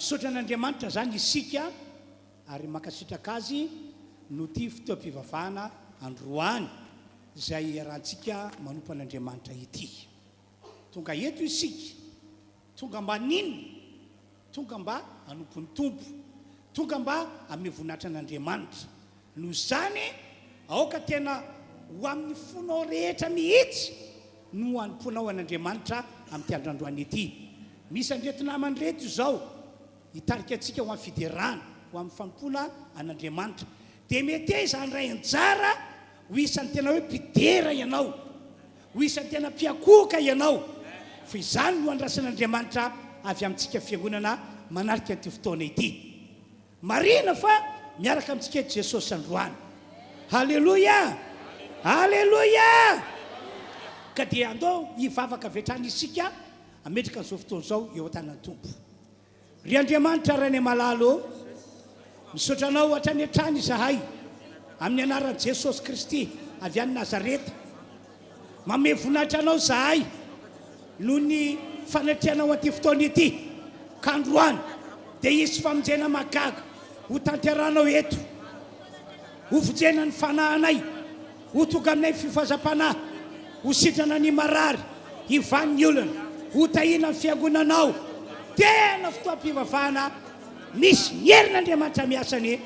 misaotra an'Andriamanitra zany isika ary makasitraka azy no ty fotoam-pivavahana androany izay rahantsika manompo an'Andriamanitra ity. Tonga eto isika, tonga mba ninona, tonga mba hanompo ny tompo, tonga mba hamevonatra an'Andriamanitra. Noho izany aoka tena ho amin'ny fonao rehetra mihitsy no hanomponao an'Andriamanitra amin'ny androany ity. Misy andretinamany reto izao hitarika antsika ho amin'ny fiderana, ho amin'ny fampona an'Andriamanitra. Dia mety izany ray anjara ho isan'ny tena hoe mpidera ianao, ho isan'ny tena mpiakoka ianao. Fa izany no andrasan'Andriamanitra avy amintsika fiangonana manarika an'ity fotoana ity. Marina fa miaraka amintsika eto Jesosy androany. Halleluja! Halleluja! Ka dia andao hivavaka vetrany isika ametraka an'izao fotoana izao eo an-tanan'ny tompo. Ry Andriamanitra ray ny malalo, misaotra anao hatrany hatrany izahay amin'ny anaran'i Jesosy Kristy avy any Nazareta. Mame voninahitra anao izahay noho ny fanatrianao an'ity fotoana ity. Ka androany dia hisy famonjena mahagaga ho tanteranao eto, ho vojena ny fanahinay, ho tonga aminay fifazam-panahy, ho sitrana ny marary, hivan'ny ny olona, ho tahina ny fiangonanao. Tena fotoam-pivavahana misy ny herin'Andriamanitra miasany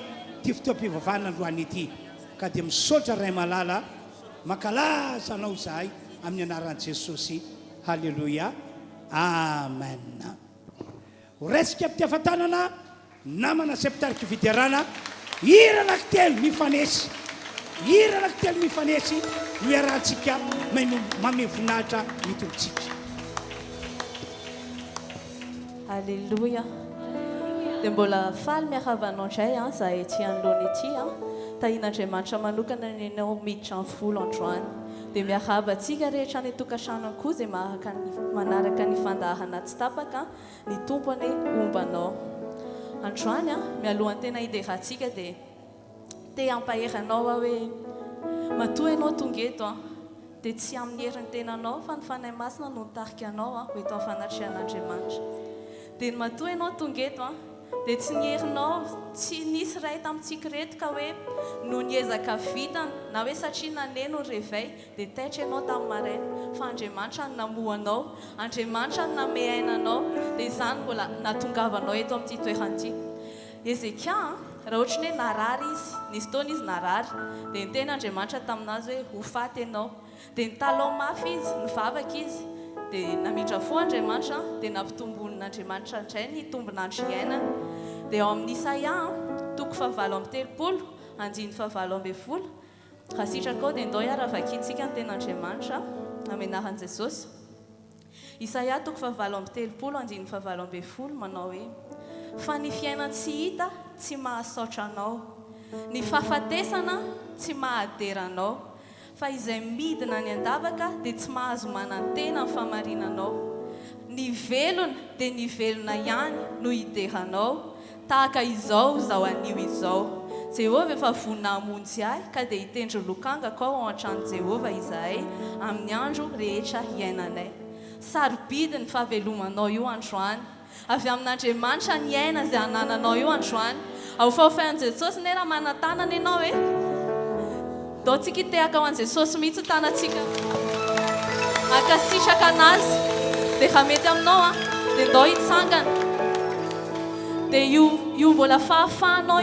ty fotoam-pivavahana androany ity. Ka dia misaotra ray malala, mankalaza anao izahay amin'ny anaran'i Jesosy. Halleluja, amen. Ho raisika mpitiavan-tanana namana septariky fiderana, hira anankitelo mifanesy, hira anankitelo mifanesy no iarahantsika mame voninahitra mitontsika. Alléluia. Dia mbola faly miaravanao indray zahay ety anoloana ety tahian'Andriamanitra manokana ny anao miditra amin'ny folo androany. Dia miaravantsika rehetra ny tokantrano koa izay manaraka ny fandahana tsy tapaka ny tompony ombanao. Androany mialohan'ny tena hiderantsika dia te hampaheranao hoe matoa ianao tonga eto dia tsy amin'ny herin'ny tenanao fa ny fanahy masina no nitarika anao ho eto amin'ny fanatrian'Andriamanitra. Dia ny matoa ianao tonga eto dia tsy ny herinao, tsy nisy ray tamintsika reto ka hoe no niezaka vitana na hoe satria naneno ny réveil dia taitra ianao tamin'ny maraina, fa Andriamanitra no namohanao, Andriamanitra no name ainanao. Dia izany mbola nahatongavanao eto amin'ity toerana ity. Ezekia raha ohatra ny hoe narary izy, nisy taona izy narary, dia niteny Andriamanitra taminazy hoe ho faty ianao. Dia nitalao mafy izy, nivavaka izy, dia namindra fo Andriamanitra dia nampitombon'Andriamanitra indray ny tombon'andro iainana. Dia ao amin'ny Isaia toko 7:30 andiny 7:20 raha sitraka ao dia ndao iara vakiantsika ny ten'Andriamanitra amin'ny anaran'i Jesosy. Isaia toko 7:30 andiny 7:20 manao hoe: fa ny fiainana tsy hita tsy mahasaotra anao, ny fahafatesana tsy mahadera anao, fa izay midina ny andavaka dia tsy mahazo manantena ny famarinanao. Ny velona dia ny velona ihany no hideranao, tahaka izao zao anio izao. Jehovah efa vonina hamonjy ahy ka dia hitendry lokangako ao an-trano Jehovah izahay amin'ny andro rehetra iainanay. Sarobidy ny fahavelomanao io androany, avy amin'Andriamanitra ny aina izay anananao io androany. Ao fahofain'i Jesosy ne raha manan-tanana ianao dao tsika hitehaka ho an'i Jesosy mihitsy tanantsika akasitraka anazy. Dia raha mety aminao dia ndao hitsangana. Dia io mbola fahafahanao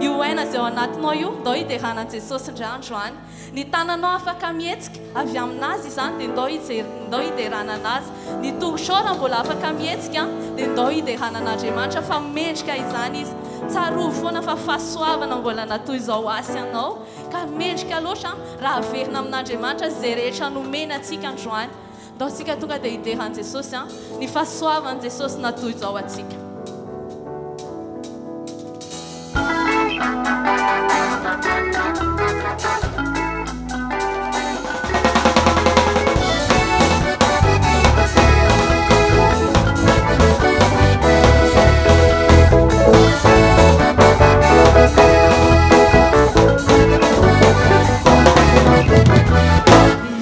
io aina izay ao anatinao io ndao hideranan'i Jesosy indray androany. Ny tananao afaka mihetsika avy aminazy izany dia ndao hiderana anazy. Ny tongotrao raha mbola afaka mihetsika dia ndao hiderana an'Andriamanitra, fa mendrika izany izy. Tsarovo foana fa fahasoavana mbola natoy izao asy anao, ka mendrika loatra raha averina amin'Andriamanitra izay rehetra nomeny antsika androany. Ndao tsika tonga dia hideran'i Jesosy ny fahasoavan'i Jesosy natoy izao atsika.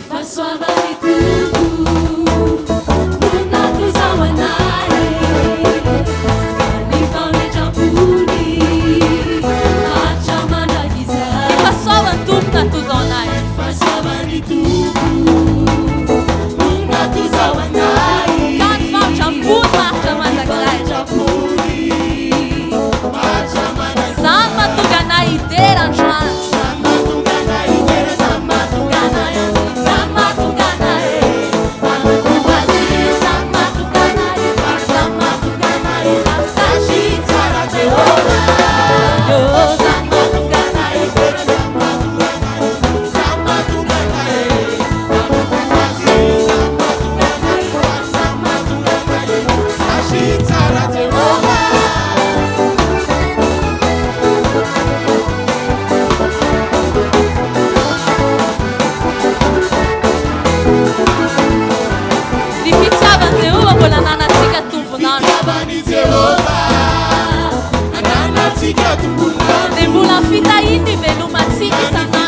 Fasoava-me tudo, no nato zawanai. dia mbola fitahiny velomatsika isan'andro.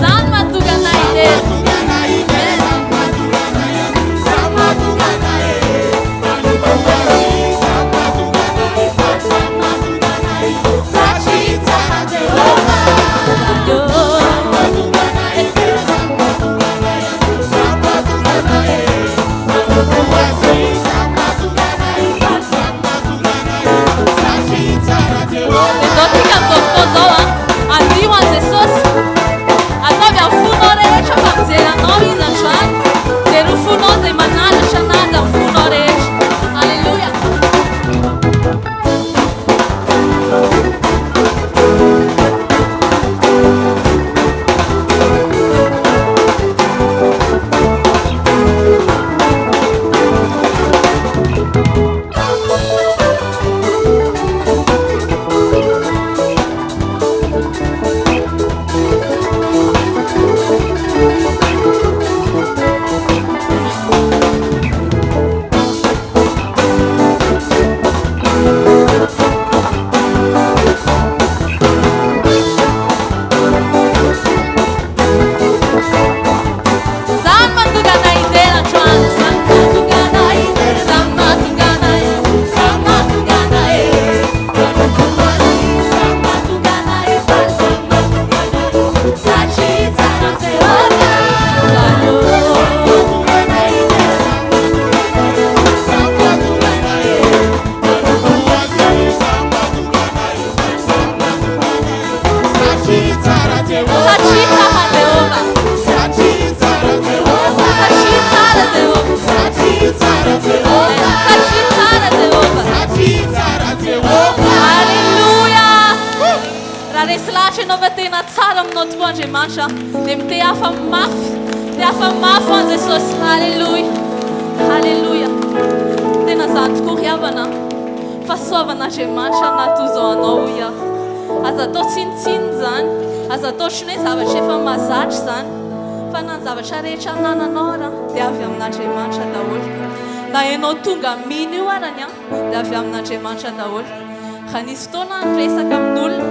Zany mahatonga anay telo. Resilatra ianao fa tena tsara aminao tokoa Andriamanitra dia mite hafa mafy an Jesosy. Halleluja, halleluja. Tena zany tokoa riavana fahasoavan'Andriamanitra natoy anao ia. Aza atao tsinitsiny zany, aza atao otrany hoe zavatra efa mahazatra zany, fa na ny zavatra rehetra anananao ara dia avy amin'Andriamanitra daholo. Na ianao tonga mino io arany dia avy amin'Andriamanitra daholo. Raha nisy fotoana niresaka amin'olona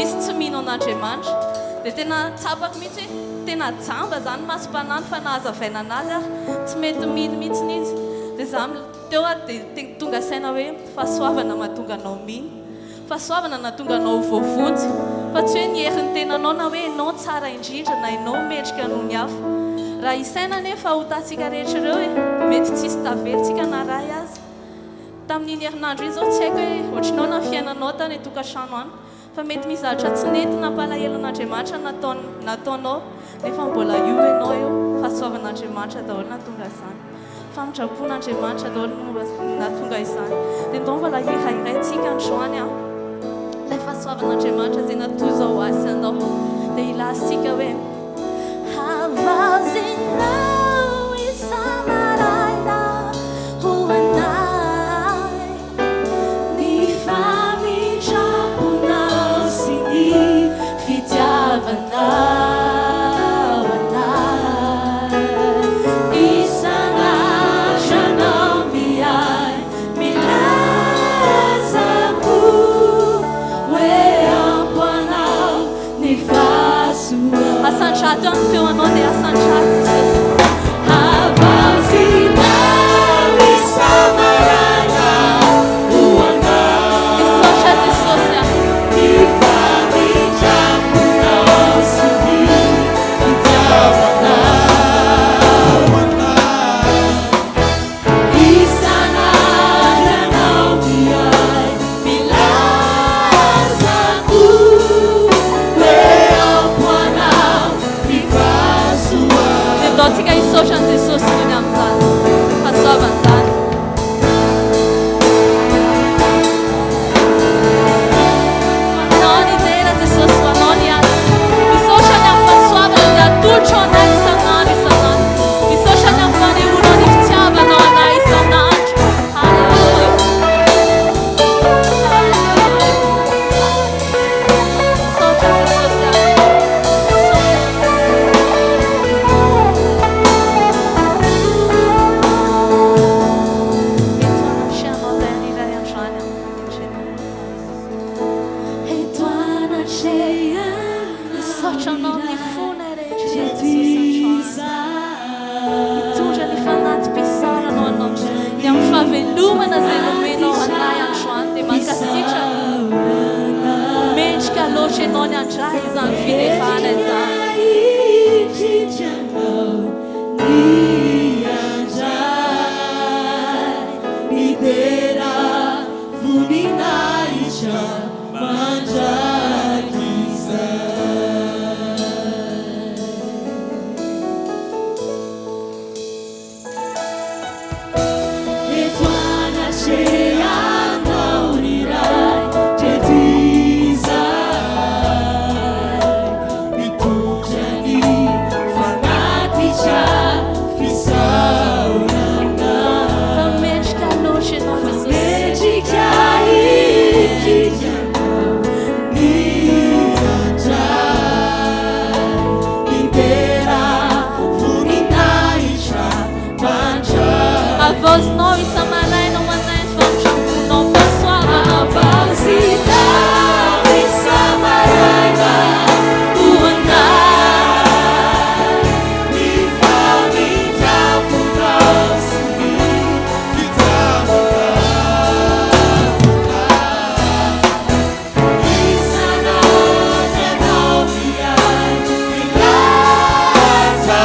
izy tsy mino an'Andriamanitra dia tena tsapako mihitsy hoe tena jamba zany masom-panany fa nahazavaina anazy tsy mety mino mihitsy izy. Dia za teo dia tonga saina hoe fahasoavana mahatonga anao mino, fahasoavana nahatonga anao voavonjy, fa tsy hoe ny herin'ny tenanao na hoe ianao tsara indrindra na ianao mendrika noho ny hafa. Raha isaina nefa hotantsika rehetra ireo hoe mety tsisy tavelyntsika na ray azy. Tamin'iny herinandro iny zao tsy haiko hoe ohatranao na fiainanao tany tokantrano any, fa mety misy zavatra tsy nentina palahelo an'Andriamanitra nataonao nefa mbola io ianao eo fahasoavan'Andriamanitra daholo nahatonga izany. Famindrapon'Andriamanitra daholo nahatonga izany. Dia ndao mbola irayrayntsika androany ilay fahasoavan'Andriamanitra izay natoy zao azy anao dia ilazintsika hoe havazinao isamaraina ho anay ny famitraponao sy ny fitiavanao anay isan'andranao miay milazako hoe ampoanao ny fahasoa. Asantrato amin'ny feonao dia asantrato Jesus. zay nomenao anahy androany dia mankasitraka mendrika loatra ianao ny andray izany filevana izany Não e samarei não andei vamos não posso não vamos e não e samarei o andar e família por nós que e sanada não via e casa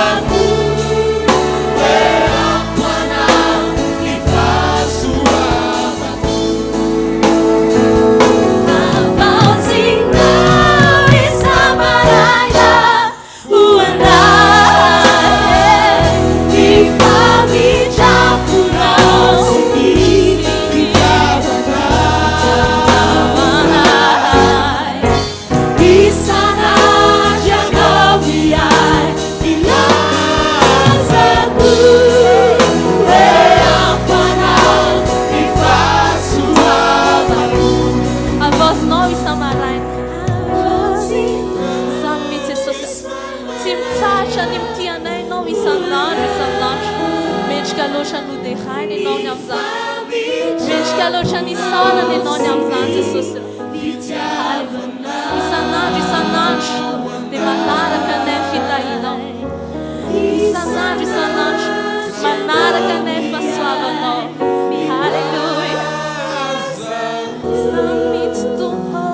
loja no derrain e não nyamzan. Mendrika loatra ny saona ny anao ny amin'izany Jesosy. Isan'andro dia manaraka anay fitahinao. Isan'andro manaraka anay fahasoavanao. Halleluja. Samitsy Tompo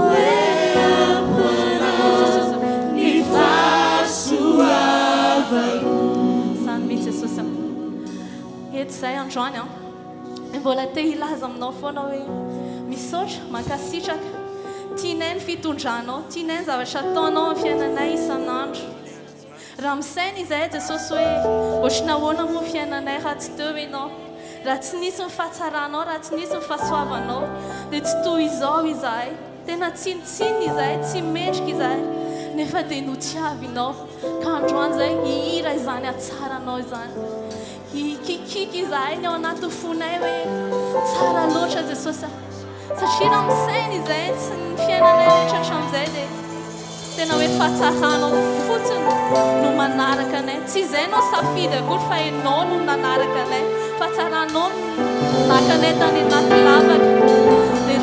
ny fahasoavako. Samitsy Jesosy. Eto izay androany mbola te hilaza aminao foana hoe misaotra mankasitraka tianay ny fitondranao tianay ny zavatra ataonao amin'ny fiainanay isan'andro raha misaina izahay Jesosy hoe ohatrany ahoana moa fiainanay raha tsy teo ianao raha tsy nisy ny fahatsaranao raha tsy nisy ny fahasoavanao dia tsy toy izao izahay tena tsinitsiny izahay tsy mendrika izahay nefa dia notiavinao ka androany izay hihira izany hatsaranao izany kikiky izahay ny ao anaty fonay hoe tsara loatra Jesosy satria raha misaina izahay tsy ny fiainanay rehetra hatramin'izay dia tena hoe fahatsaranao fotsiny no manaraka anay tsy izay nao safidy akory fa ianao no nanaraka anay fahatsaranao naka anay tany anaty lavaka dia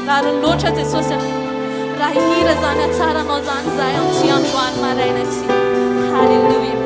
rariny loatra Jesosy raha hihira zany hatsaranao zany izahay amin'ity androany maraina ity halleluja.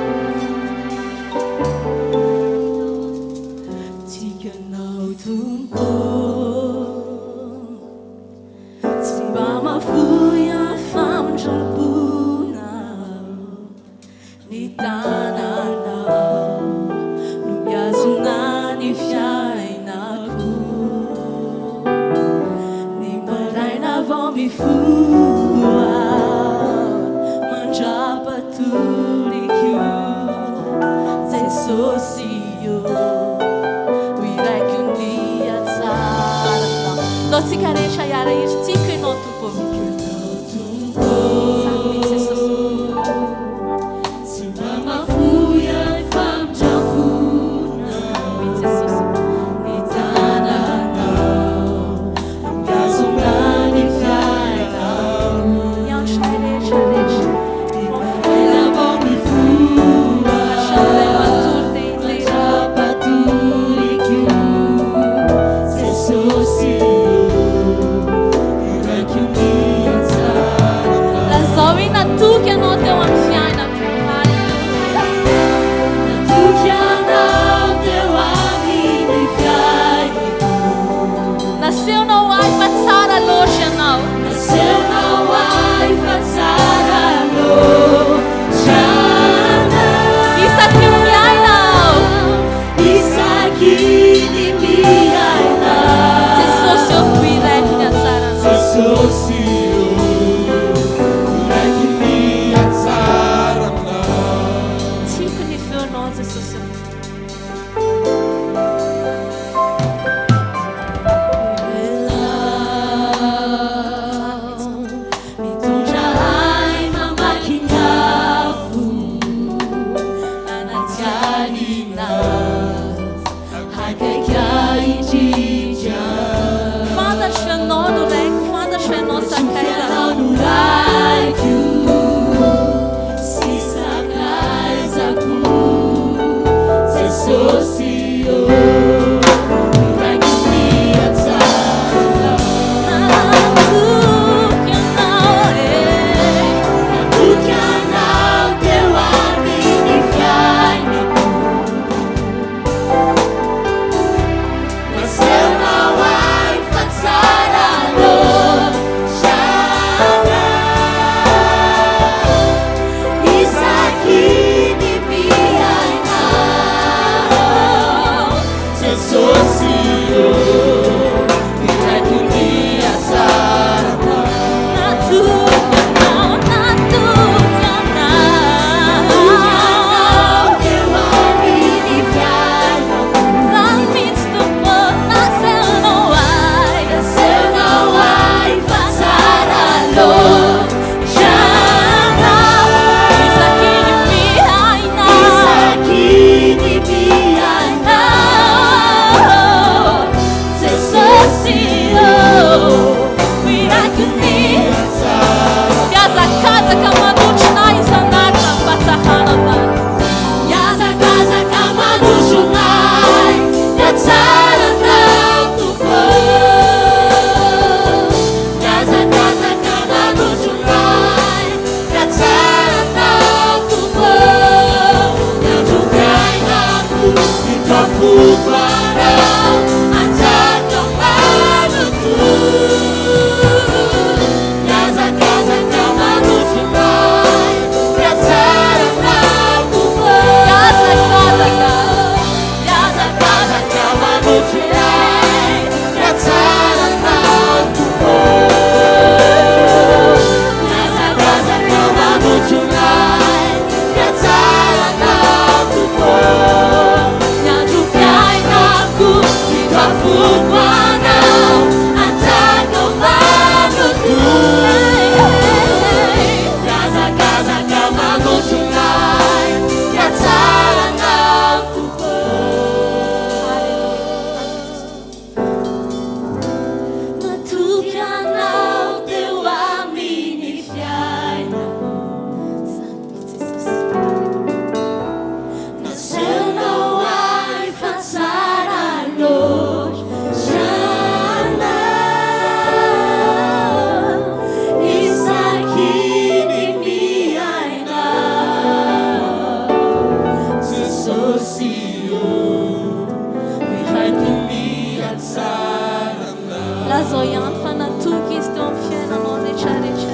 zao ihany fa natoky izy teo amin'ny fiainanao rehetrarehetra.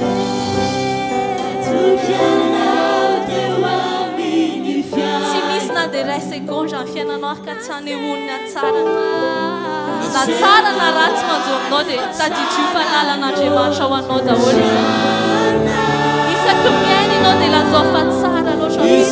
Tsy misy na dia ray seconde amin'ny fiainanao araka tsy hanehoana tsara na tsara na ratsy manjo aminao dia tadidio fanalan'Andriamanitra ho anao daholo izany. Isaky miaina ianao dia lazao fa tsara loatra dia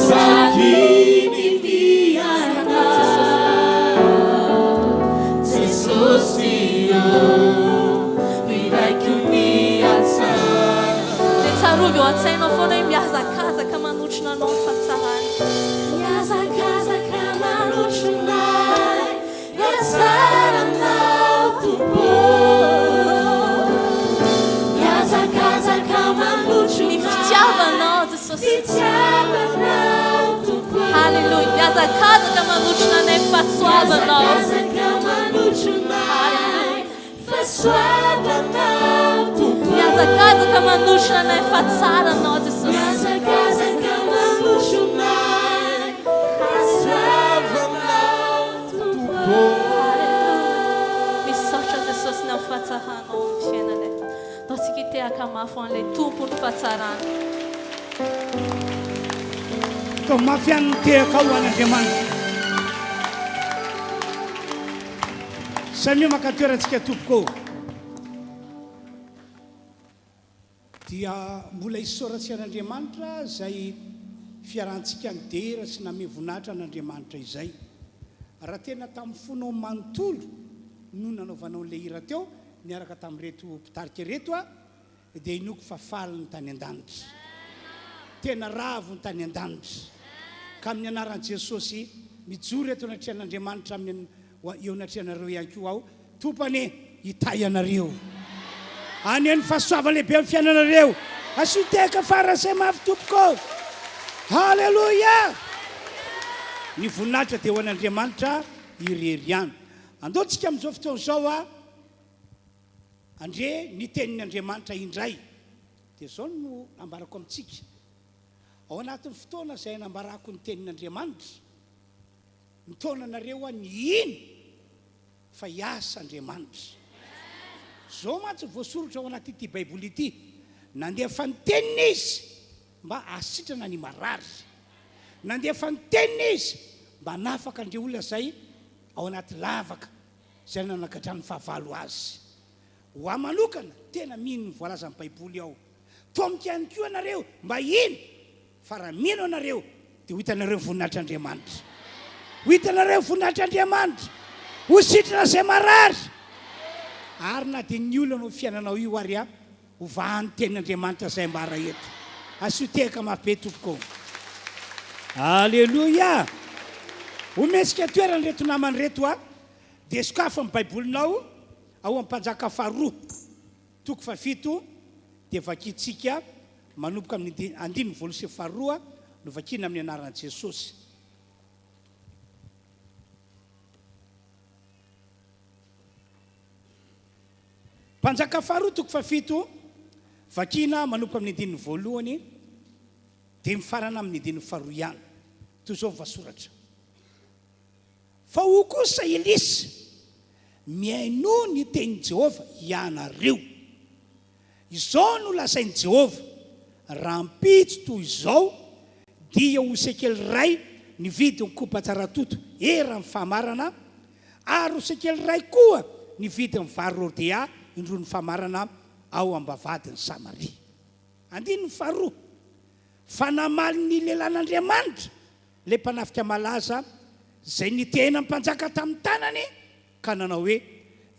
tsarovy eo an-tsainao foana hoe miazakazaka manotrona anao ny fahatsarany. Ny fitiavanao Jesosy. Halleluja. Miazakazaka manotrona anay fahasoavanao. Miazakazaka manotrona anay fahatsaranao Jesosy. Misaotra Jesosy ny amin'ny fahatsaranao amin'ny fiainanay. Ataontsika hitehaka mafy ho an'ilay tompony fahatsarana. Atao mafy ihany mitehaka ho an'Andriamanitra. Samia mankatoerantsika tompoko dia mbola isaorantsika an'Andriamanitra izay fiarahantsika midera sy name voninahitra an'Andriamanitra izay. Raha tena tamin'ny fonao manontolo no nanaovanao ilay hira teo niaraka tamin'ireto mpitarika reto dia inoko fa faly ny tany an-danitra, tena ravo ny tany an-danitra. Ka amin'ny anaran'i Jesosy mijoro eto anaty an'Andriamanitra amin'ny eo anaty anareo ihany koa ao, tompany hitay anareo, any ny fahasoava lehibe amin'ny fiainanareo. Asiteka farasay mafy tompoko. Halleluja. Ny voninahitra dia ho an'Andriamanitra ireriany. Andaontsika amin'izao fotoana izao andre ny tenin'Andriamanitra indray dia izao no ambarako amintsika. Ao anatin'ny fotoana izay nambarako ny tenin'Andriamanitra, mitaonanareo ny ino fa hiasa Andriamanitra. Zao mantsy voasoratra ao anaty ity Baiboly ity, nandefa ny tenina izy mba asitrana ny marary, nandefa ny tenina izy mba nafaka andreo olona izay ao anaty lavaka izay nanagadrany fahavalo azy. Ho ahy manokana tena mino ny voalaza amin'ny Baiboly ao. Tomboka ihany koa anareo mba ino fa raha mino anareo dia ho hitanareo voninahitr'Andriamanitra, ho hitanareo voninahitr'Andriamanitra, ho sitrana izay marary. Ary na dia ny olana ho fiainanao io ary ho vahan'ny tenin'Andriamanitra izay mbara eto. Asoteka mabe tompoko. Halleluja. Omesika toerana reto namany reto dia sokafa amin'ny Baibolinao ao amin'ny Mpanjaka faharoa toko fafito dia vakintsika manomboka amin'ny 12 no vakina amin'ny anaran'i Jesosy. Mpanjaka faharoa toko fafito vakina manomboka amin'ny 1 dia mifarana amin'ny 12 ihany. Toy izao voasoratra. Fa ho kosa Elisha miaino ny tenin'i Jehova ianareo. Izao no lasain'i Jehova, raha mpitso toy izao dia ho sekely ray ny vidiny kopa tsara toto era amin'ny fahamarana, ary ho sekely ray koa ny vidiny vary rôdea indroa ny fahamarana ao ambavadin'ny Samaria. 12 fa namaly ny lehilahin'Andriamanitra le mpanafika malaza izay nitehina mpanjaka tamin'ny tanany, ka nanao hoe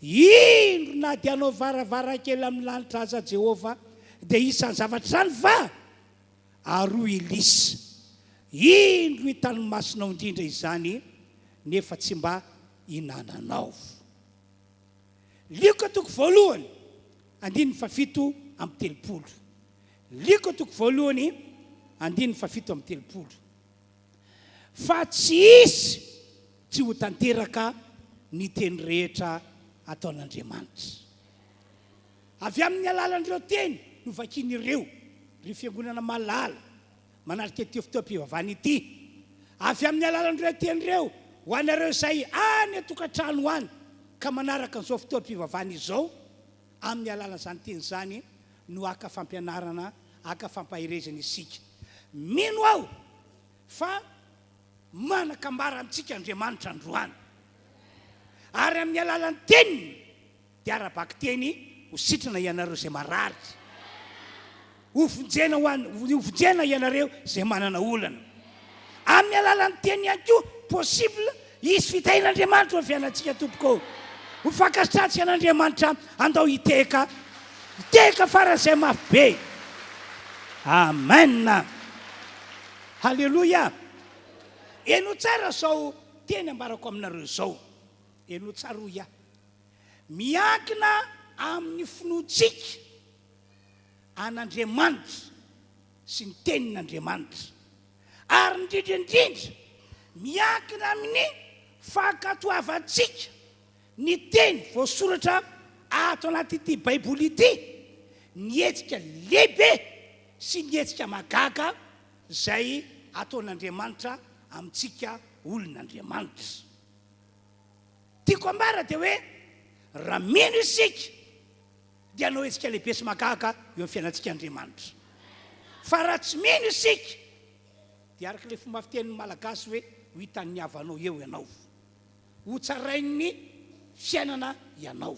indro na dia anao varavarakely amin'ny lanitra aza Jehova dia isan'ny zavatra izany va? Ary hoy Elisha, indro hitany masinao indrindra izany nefa tsy mba hinananao. Liko toko voalohany 17:30. Liko toko voalohany 17:30. Fa tsy isy tsy ho tanteraka ny teny rehetra ataon'Andriamanitra. Avy amin'ny alalan'ireo teny no vakin'ireo ry fiangonana malala manarika ity fitoam-pivavahana ity. Avy amin'ny alalan'ireo teny ireo ho anareo izay any tokantrano any ka manaraka an'izao fitoam-pivavahana izao amin'ny alalan'izany teny zany no aka fampianarana aka fampahirezana isika mino aho fa manakambara amintsika Andriamanitra androany ary amin'ny alalan'ny teniny dia arabaky teny ho sitrana ianareo izay marary hovonjena ianareo izay manana olana amin'ny alalan'ny teny ihany koa possible isy fitahin'Andriamanitra ho fiainantsika tompoko ho fankasitratsika an'Andriamanitra andao hiteka faran'izay mafy be amen halleloia eno tsara zao teny ambarako aminareo zao eno tsara hoy miankina amin'ny finoantsika an'Andriamanitra sy ny tenin'Andriamanitra ary indrindraindrindra miankina amin'ny fankatoavantsika ny teny voasoratra ato anatyity baiboly ity ny hetsika lehibe sy ny hetsika magaga izay ataon'Andriamanitra amintsika olon'Andriamanitra tiako ambara dia hoe raha mino isika dia anao hetsika lehibe sy magaga eo amin'ny fiainantsika Andriamanitra fa raha tsy mino isika dia araka ilay fomba fitenin'ny malagasy hoe ho hitan'ny havanao eo ianao ho tsarain'ny fiainana ianao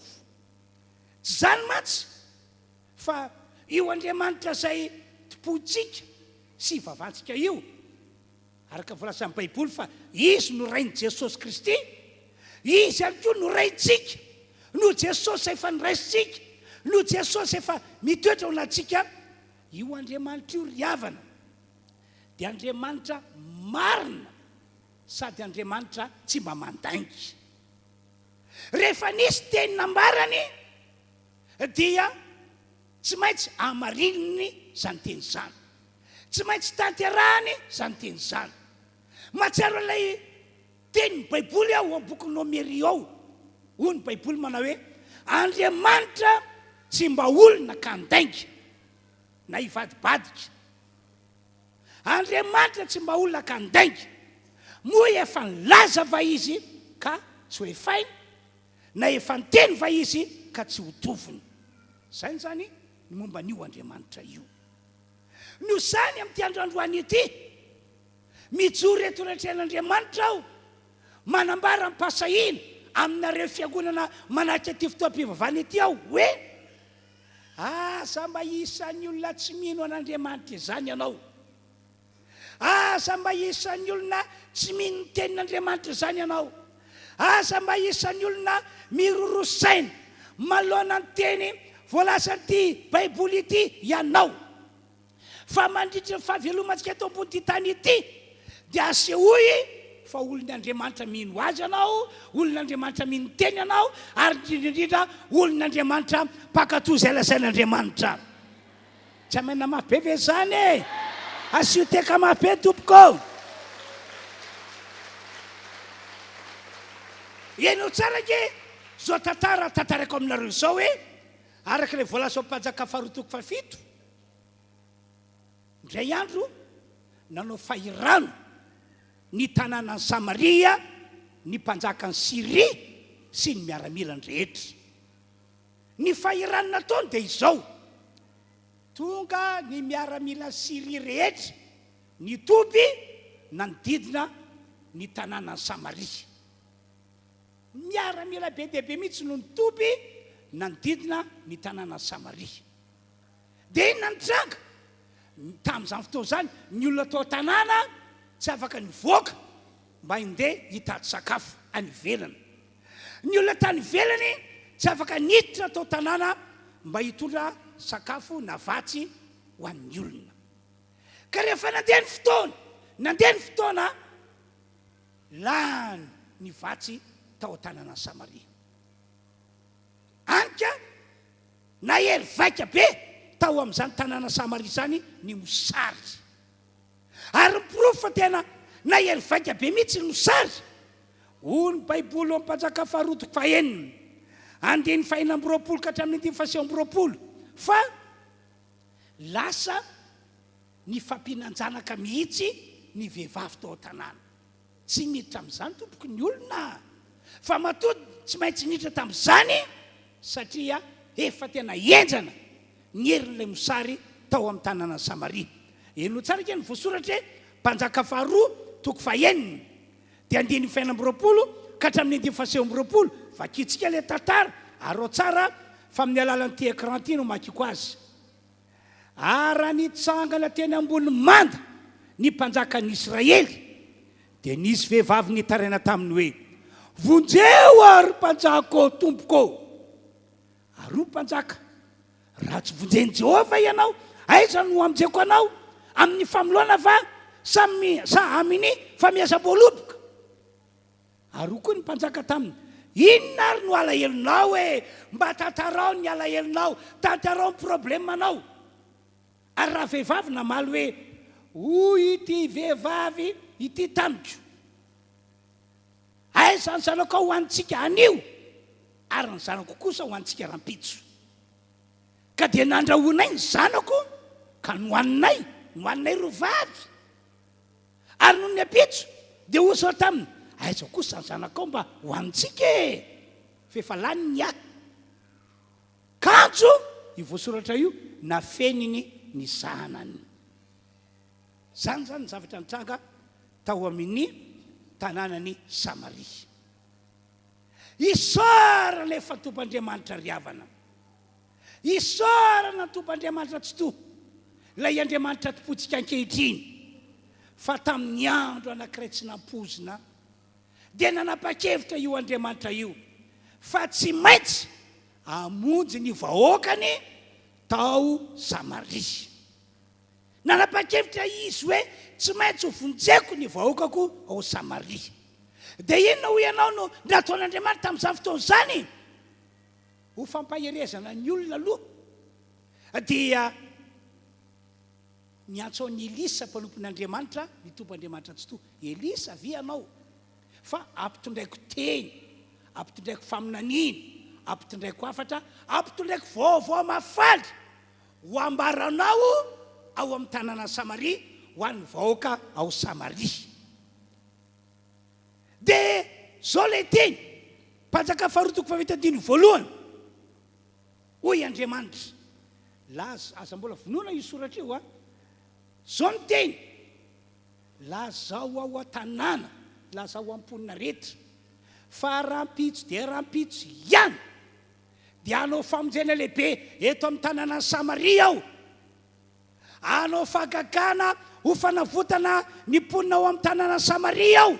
tsy zany matsy fa io Andriamanitra izay tompontsika sy vavantsika io araka voalasan'ny baiboly fa izy no rain'i Jesosy Kristy izy ihany koa no raintsika no Jesosy efa niraisitsika no Jesosy efa mitoetra ao anatsika io Andriamanitra io ry havana dia Andriamanitra marina sady Andriamanitra tsy mba mandaingy rehefa nisy teny nambarany dia tsy maintsy amarininy zany teny zany tsy maintsy tanterahany zany teny zany mahatsiaro ilay tenyny baiboly ao amin'ny boky Nomery ao hoy ny baiboly manao hoe Andriamanitra tsy mba olona ka handainga na hivadibadika Andriamanitra tsy mba olona ka handainga moa efa nilaza va izy ka tsy hoe fainy na efa niteny va izy ka tsy ho toviny zany zany ny momba n'io Andriamanitra io no zany amin'ity androandroany ity mijoro eto retren'Andriamanitra aho manambara mpasahina aminareo fiangonana manahika aty fotoam-pivavana ity aho hoe asa mba isan'ny olona tsy mino an'Andriamanitra izany ianao asa mba isan'ny olona tsy mino ny tenin'Andriamanitra izany ianao asa mba isan'ny olona mirorosaina malohana ny teny voalasan'ity baiboly ity ianao fa mandritra ny fahavelomantsika eto ambony tany ity dia asehoy fa olon'Andriamanitra mino azy ianao olon'Andriamanitra mino ny teny ianao ary indrindraindrindra olon'Andriamanitra mpakatoy izay lazain'Andriamanitra tsy amaina mafy be ve zany e asio teka mafy be tompoko eno tsara ke zao tantarako aminareo zao hoe araka ilay voalaza ao mpanjaka faharotoko fafito indray andro nanao fahirano ny tanànany Samaria ny mpanjaka ny Siria sy ny miaramilany rehetra ny fahirano nataony dia izao tonga ny miaramila Siria rehetra nitoby nanodidina ny tanànany Samaria miaramila be dehibe mihitsy no nitoby nanodidina ny tanànany Samaria dia inona nitranga tamin'izany fotoana zany ny olona tao tanàna tsy afaka nivoaka mba hindeha hitady sakafo any ivelany ny olona tany ivelany tsy afaka niditra tao tanàna mba hitondra sakafo na vatsy ho an'ny olona ka rehefa nandeha ny fotoana lany ny vatsy tao tanàna Samaria anka na hery vaika be tao amin'izany tanàna Samaria zany ny mosary ary miporofo fa tena na hery vaika be mihitsy ny mosary hoy ny baiboly ao mpanjaka faharotoko fahenina andeny fahina amby roapolo ka hatramin'ny dimy fahasio amby roapolo fa lasa ny fampinanjanaka mihitsy ny vehivavy tao tanàna tsy miditra amin'izany tompoko ny olona fa matody tsy maintsy niditra tamin'izany satria efa tena enjana ny herin'ilay mosary tao amin'ny tanàna Samaria. Eno tsara ke ny voasoratra mpanjaka faharoa toko fahaenina dia 9:20 ka hatramin'ny 9:20 vakitsika ilay tantara ary tsara fa amin'ny alalan'ity écran ity no makiko azy. Ara nitsangana teny ambony manda ny mpanjakan'ny Israely dia nisy vehivavy nitaraina taminy hoe vonjeo ary mpanjako tompoko. Ary mpanjaka raha tsy vonjeny Jehovah ianao aiza no amjeko anao amin'ny famoloana va sa amin'ny famiasa-boaloboka. Ary koa ny mpanjaka taminy inona ary no alahelonao mba tantarao ny alahelonao, tantarao ny problemanao. Ary raha vehivavy namaly hoe hoy ity vehivavy ity tamiko aiza ny zanako ho antsika anio ary ny zanako kosa ho antsika rampitso. Ka dia nandrahonay ny zanako ka nohaninay rovavy ary noho ny apitso dia oso taminy aiza kosa ny zanakao mba ho antsika fefa lany ny aky. Kanjo ivoasoratra io nafeniny ny zanany. Zany ny zavatra nitranga tao amin'ny tanànany Samaria. Isara le fatompandriamanitra riavana, isara na tompandriamanitra tsy to ilay andriamanitra topotsika ankehitriny. Fa tamin'ny andro anankiray tsy nampozina dia nanapa-kevitra io andriamanitra io fa tsy maintsy amonjy ny vahoakany tao Samaria. Nanapa-kevitra izy hoe tsy maintsy ho vonjeko ny vahoakako ao Samaria. Dia inona ho ianao no nataon'Andriamanitra tamin'izany fotoan'izany? Ho fampaherezana ny olona aloha dia niantso ny Elisa mpanompon'Andriamanitra, ny tompandriamanitra tsy to. Elisa vi anao fa ampitondraiko teny, ampitondraiko faminaniny, ampitondraiko afatra, ampitondraiko vaovao mafaly ho ambaranao ao amin'ny tanàna Samaria ho an'ny vahoaka ao Samaria. Dia zao lay teny mpanjaka faharoa toko fahavita-dimy voalohany hoy Andriamanitra laza aza mbola vonoina io soratra io zao ny teny lazao ao an-tanàna, lazao am-ponina rehetra fa rampitso dia rampitso ihany dia anao famonjena lehibe eto amin'ny tanàna Samaria ao, anao fagagana ho fanavotana ny mponina ao amin'ny tanàna Samaria ao.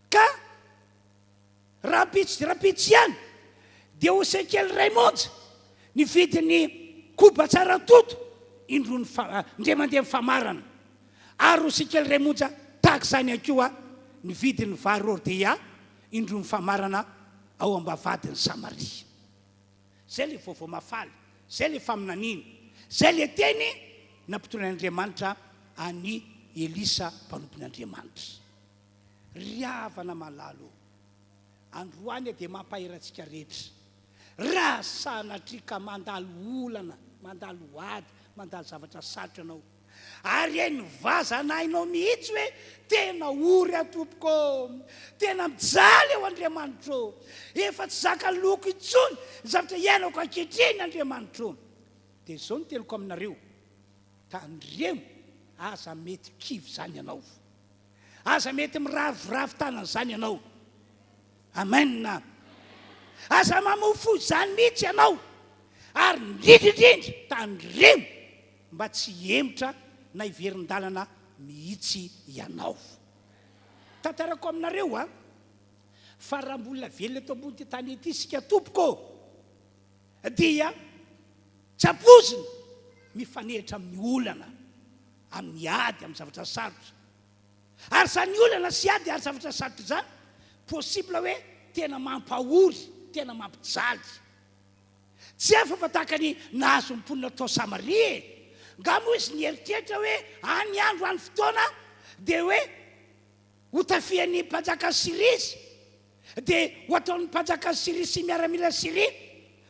Ka rampitso dia rampitso ihany dia ho sekely ray monja ny vidiny koba tsara toto indro ndray mandeha famarana, ary ho sekely ray monja tahaka izany akoa ny vidiny vary ordea indro ny famarana ao ambavadiny Samaria. Zay le vaovao mafaly, zay le faminaniny, zay le teny nampitolon'Andriamanitra any Elisa mpanompon'Andriamanitra. Riavana malalo androany dia mampaherantsika rehetra. Raha sanatrika mandalo olana, mandalo ady, mandalo zavatra sarotra anao ary eny vazanainao mihitsy hoe tena ory atompoko, tena mijaly eo Andriamanitra, efa tsy zaka loko intsony zavatra iainako ankehitriny Andriamanitra. Dia zao ny teloko aminareo, tandremo aza mety kivy zany ianao, aza mety miraviravy tanana zany ianao. Amen. Aza mamofo zany mihitsy ianao ary indrindrindrindra tandremo mba tsy emotra na iverin-dalana mihitsy ianao. Tantarako aminareo fa raha mbola velona eto ambony ty tany ety isika tompoko dia tsy apozina mifanehitra amin'ny olana, amin'ny ady, amin'ny zavatra sarotra. Ary zany olana sy ady ary zavatra sarotra zany possible hoe tena mampahory, tena mampijaly. Tsy afa fa tahaka ny nahazo ny mponina tao Samaria. Ngamo izy nieritreritra hoe any andro any fotoana dia hoe ho tafian'ny mpanjaka Siria izy, dia ho ataon'ny mpanjaka Siria sy miaramila Siria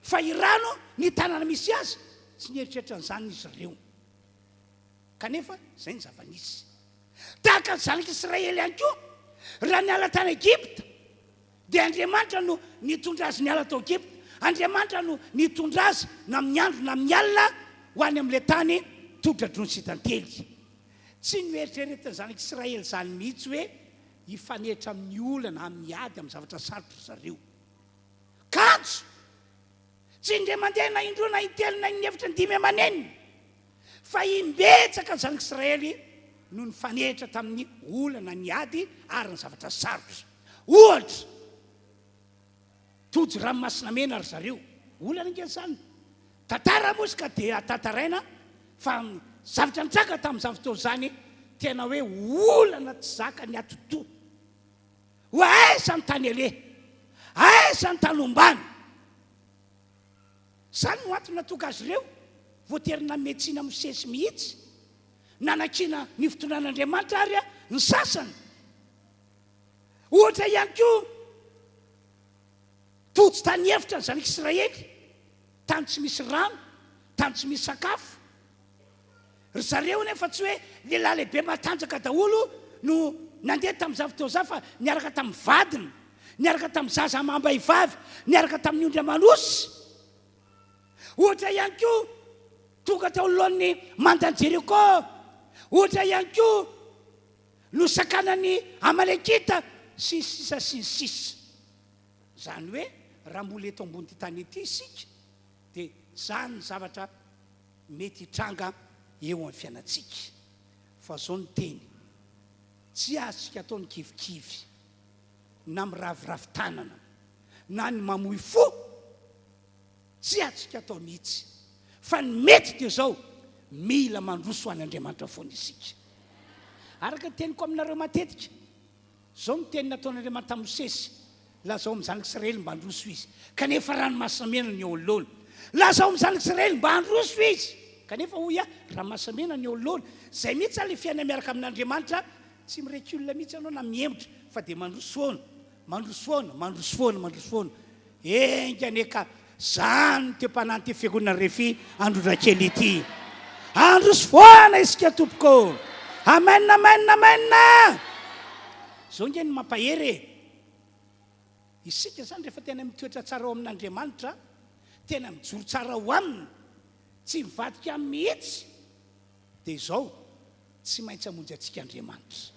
fa irano ny tanàna misy azy. Tsy nieritreritra n'izany izy ireo. Kanefa zay ny zava-nisy. Tahaka ny zanak'Israely ihany koa raha niala tany Egypta dia Andriamanitra no nitondra azy niala tao Egypte. Andriamanitra no nitondra azy na amin'ny andro na amin'ny alina ho any amin'ilay tany todradrony sy tantely. Tsy noeritreretiny zanak'Israely zany mihitsy hoe hifanetra amin'ny olana amin'ny ady amin'ny zavatra sarotra zareo. Kanjo tsy indray mandeha na indroa na intelo na inefatra ny dimy amanenina fa imbetsaka ny zanak'Israely no nifanetra tamin'ny olana ny ady ary ny zavatra sarotra. Ohatra tojo ranomasina mena ry zareo, olana ngely zany. Tantara moa ka dia tantaraina fa zavatra nitranga tamin'izany fotoana zany tena hoe olana tsy zaka ny atoto. Ho aiza ny tany aleha, aiza ny tany ombany. Zany no antony natonga azy ireo voaterina metsina Mosesy mihitsy, nanakina ny fotonan'Andriamanitra ary ny sasany. Ohatra ihany koa tojo tany efitra ny zanak'Israely, tany tsy misy rano, tany tsy misy sakafo. Ry zareo nefa tsy hoe lehilahy lehibe matanjaka daholo no nandeha tamin'izany fotoana izany, fa niaraka tamin'ny vadiny, niaraka tamin'ny zaza amam-behivavy, niaraka tamin'ny ondry amanosy. Ohatra ihany koa tonga tao alohan'ny mandan'i Jeriko. Ohatra ihany koa no sakanan'ny Amalekita sy sisa sy ny sisa. Zany hoe raha mbola eto ambony ty tany ety isika dia zany ny zavatra mety hitranga eo amin'ny fiainantsika. Fa zao ny teny, tsy azontsika atao ny kivikivy na miraviravin-tanana na ny mamoy fo, tsy azontsika atao mihitsy. Fa ny mety dia zao, mila mandroso an'Andriamanitra foana isika. Araka teniko aminareo matetika, zao ny teny nataon'Andriamanitra tamin'ny Mosesy, lazao amin'ny zanak'Israely mba handroso izy, kanefa ranomasina mena ny ololona. Lazao amin'ny zanak'Israely mba handroso izy, kanefa hoy ranomasina mena ny ololona. Zay mihitsy le fiaina miaraka amin'Andriamanitra, tsy mireculina mihitsy ianao na mihemotra, fa dia mandroso foana. Engane ka zany teo mpanany ty fiangonana Refy Androdrakely ity. Androso foana isika tompoko. Amen. Zao nge ny mampahery. Isika zany rehefa tena mitoetra tsara ao amin'Andriamanitra, tena mijoro tsara ho aminy, tsy mivadika amin'ny mihitsy, dia izao tsy maintsy hamonjy antsika Andriamanitra.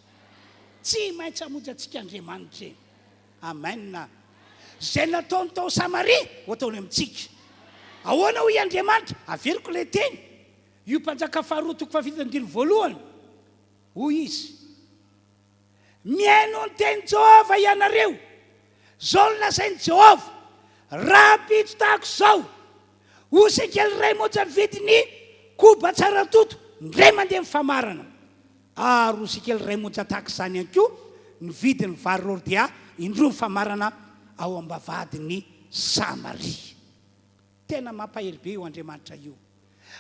Tsy maintsy hamonjy antsika Andriamanitra. Amen. Zay nataony tao Samaria ho ataony amintsika. Ahoana hoy Andriamanitra? Averiko ilay teny. Io mpanjaka faharoa toko fahavita ny voalohany. Hoy izy, mihaino ny teny Jehova ianareo. Zao no lazainy Jehova, raha pitso tahako izao, ho sekely ray monja vidiny koba tsara toto, ndray mandeha mifamarana. Ary ho sekely ray monja tahaka izany ihany koa ny vidiny vary rordia indroa mifamarana ao ambavadiny Samaria. Tena mampahery be io Andriamanitra io.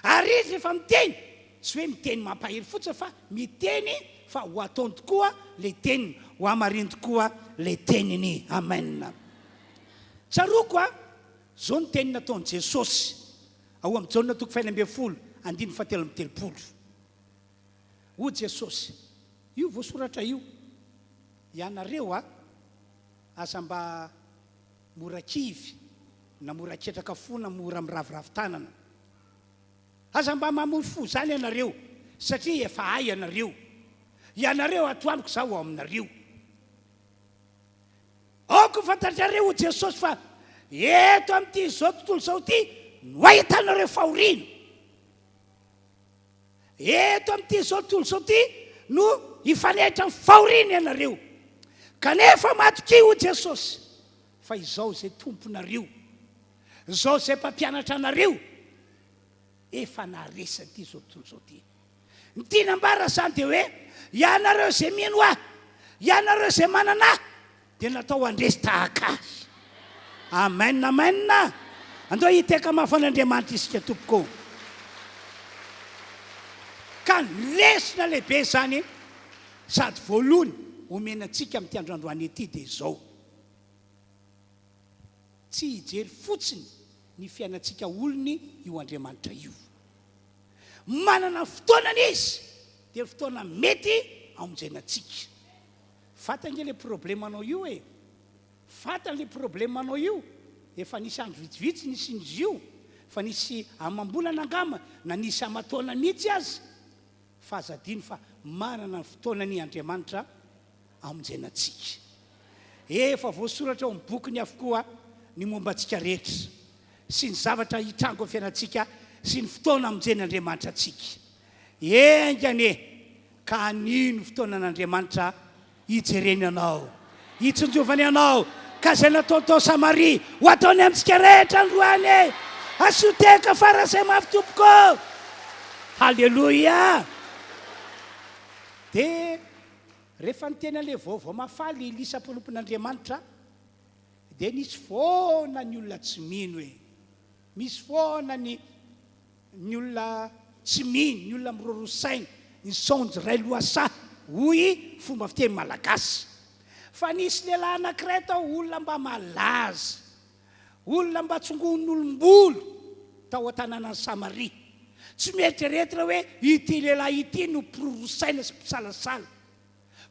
Ary izy rehefa miteny, tsy hoe miteny mampahery fotsiny, fa miteny fa ho ataony tokoa le teniny, ho hamariny tokoa le teniny. Amen. Tsaroko zao ny teny nataony Jesosy ao amin'ny Jaona toko 1:7. Ho Jesosy, io voasoratra io, ianareo aza mba mora kivy na mora ketraka fo na mora miraviravin-tanana. Aza mba mamoy fo zany ianareo, satria efa hay ianareo. Ianareo atoaniko zao aminareo. Aoko fantatrareo ho Jesosy fa eto amin'ity zao tontolo zao ty no ahitanareo fahoriana. Eto amin'ity zao tontolo zao ty no hifanehitra ny fahoriana ianareo. Kanefa matoky ho Jesosy, fa izao zay tomponareo, izao zay mpampianatra anareo, efa naresa ty zao tontolo zao ty. Ny tinambara zany dia hoe, ianareo zay mino ahy, ianareo zay manana ahy, dia natao andresy tahaka azy. Amen. Andao hiteka mafan'Andriamanitra isika tompoko. Ka lesona lehibe zany sady voalohany omenantsika amin'ity androandroany ety dia izao. Tsy hijery fotsiny ny fiainantsika olony io Andriamanitra io. Manana fotoanana izy, dia fotoana mety amonjenantsika. Fatangely problèmanao io e. fatany le problème anao io efa nisy andro vitsivitsy nisy izy io fa nisy amam-bolana angama na nisy amataona mihitsy azy fa azadiny fa manana ny fotoana ny Andriamanitra amonjenantsika. Efa voasoratra ao amin'ny bokyny avokoa ny mombantsika rehetra sy ny zavatra hitrango fiainantsika sy ny fotoana amonjen'Andriamanitra atsika. Engane ka anino fotoanan'Andriamanitra hijereny anao, hitsonjovany anao, ka zay nataotao Samaria ho ataony amintsika rehetra androany. Asoteka fara zay mafy tompoko. Halleluia. Dia rehefa niteny an'ilay vaovao mafaly Elisa mpampian'Andriamanitra dia nisy foana ny olona tsy mino hoe, misy foana ny olona tsy mino, ny olona mirorosaina, ny sonjy ray loasa hoy fomba fiteny malagasy. Fa nisy lehilahy anankiray tao, olona mba malaza, olona mba tsongon'olombolo tao an-tanànan'ny Samaria. Tsy mieritreritra hoe ity lehilahy ity no mpirorosaina sy mpisalasala.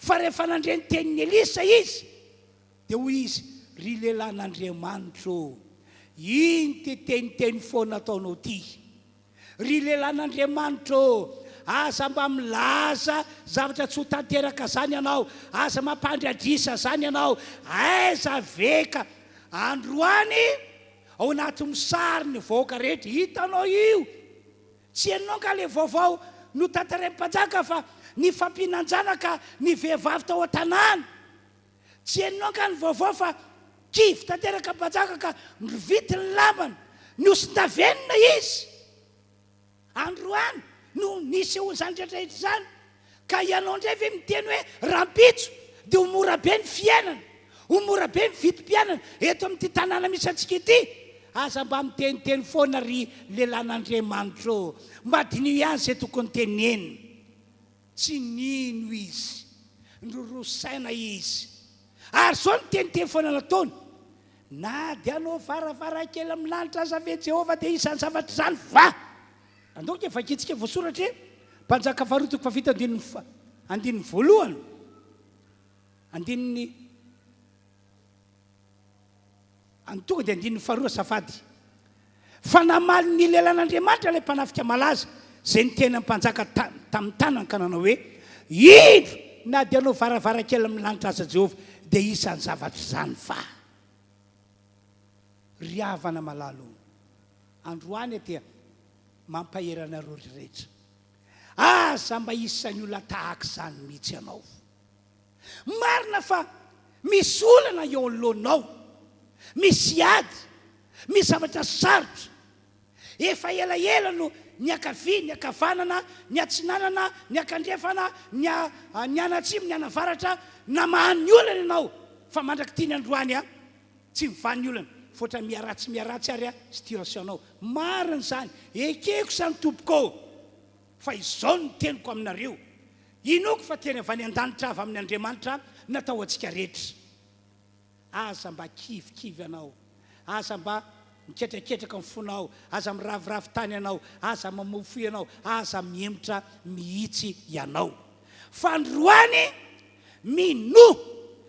Fa rehefa nandre ny tenin'ny Elisa izy dia hoy izy, ry lehilahin'Andriamanitra, iny teteniteny foana ataonao ty. Ry lehilahin'Andriamanitra, aza mba milaza zavatra tsy ho tanteraka zany ianao, aza mampandradrisa zany ianao, aiza veka androany ao anaty misary ny vahoaka rehetra hitanao io. Tsy hainao ka le vaovao no tantaran'ny mpanjaka fa ny fampihinanjanaka ny vehivavy tao an-tanàna. Tsy hainao ka ny vaovao fa kivy tanteraka mpanjaka ka vity ny lambany, niosin-davenina izy. Androany no nisy ho zany rehetrarehetra zany. Ka ianao indray ve miteny hoe rampitso dia ho mora be ny fiainana, ho mora be ny vitim-piainana eto amin'ity tanàna misy antsika ity. Aza mba miteniteny foana ry lehilahin'Andriamanitra, mba dinio ihany zay tokony tenenina. Tsy nino izy, nirorosaina izy. Ary zao ny teniteny foana nataony, na dia anao varavarakely amin'ny lanitra aza ve Jehova dia isan'ny zavatra zany va. Andoka efa kitsika voasoratra hoe mpanjaka faharotoko fafito andininy voalohany, andininy tonga dia andininy faharoa safady. Fa namaly ny lehilahin'Andriamanitra ilay mpanafika malaza zay niteny mpanjaka tamin'ny tanany ka nanao hoe, indro na dia anao varavarakely amin'ny lanitra aza Jehova dia isan'ny zavatra zany va. Ry havana malalo, androany dia mampaheranareo rehetra. Aza mba isan'ny olona tahaka izany mihitsy ianao. Marina fa misy olana eo anoloanao, misy ady, misy zavatra sarotra. Efa elaela no ny ankavia, ny ankavanana, ny atsinanana, ny ankandrefana, ny anatsimo, ny anavaratra na mahany olana ianao. Fa mandraky tiany androany tsy mivany olana, foatra miaratsy ary situationao. Marina zany, ekeko zany tompoko. Fa izao no teniko aminareo, inoko fa teny avy any an-danitra avy amin'ny Andriamanitra natao antsika rehetra. Aza mba kivikivy ianao, aza mba miketraketraka amin'ny fonao, aza miraviravy tany ianao, aza mamofo ianao, aza miemotra mihitsy ianao. Fa androany mino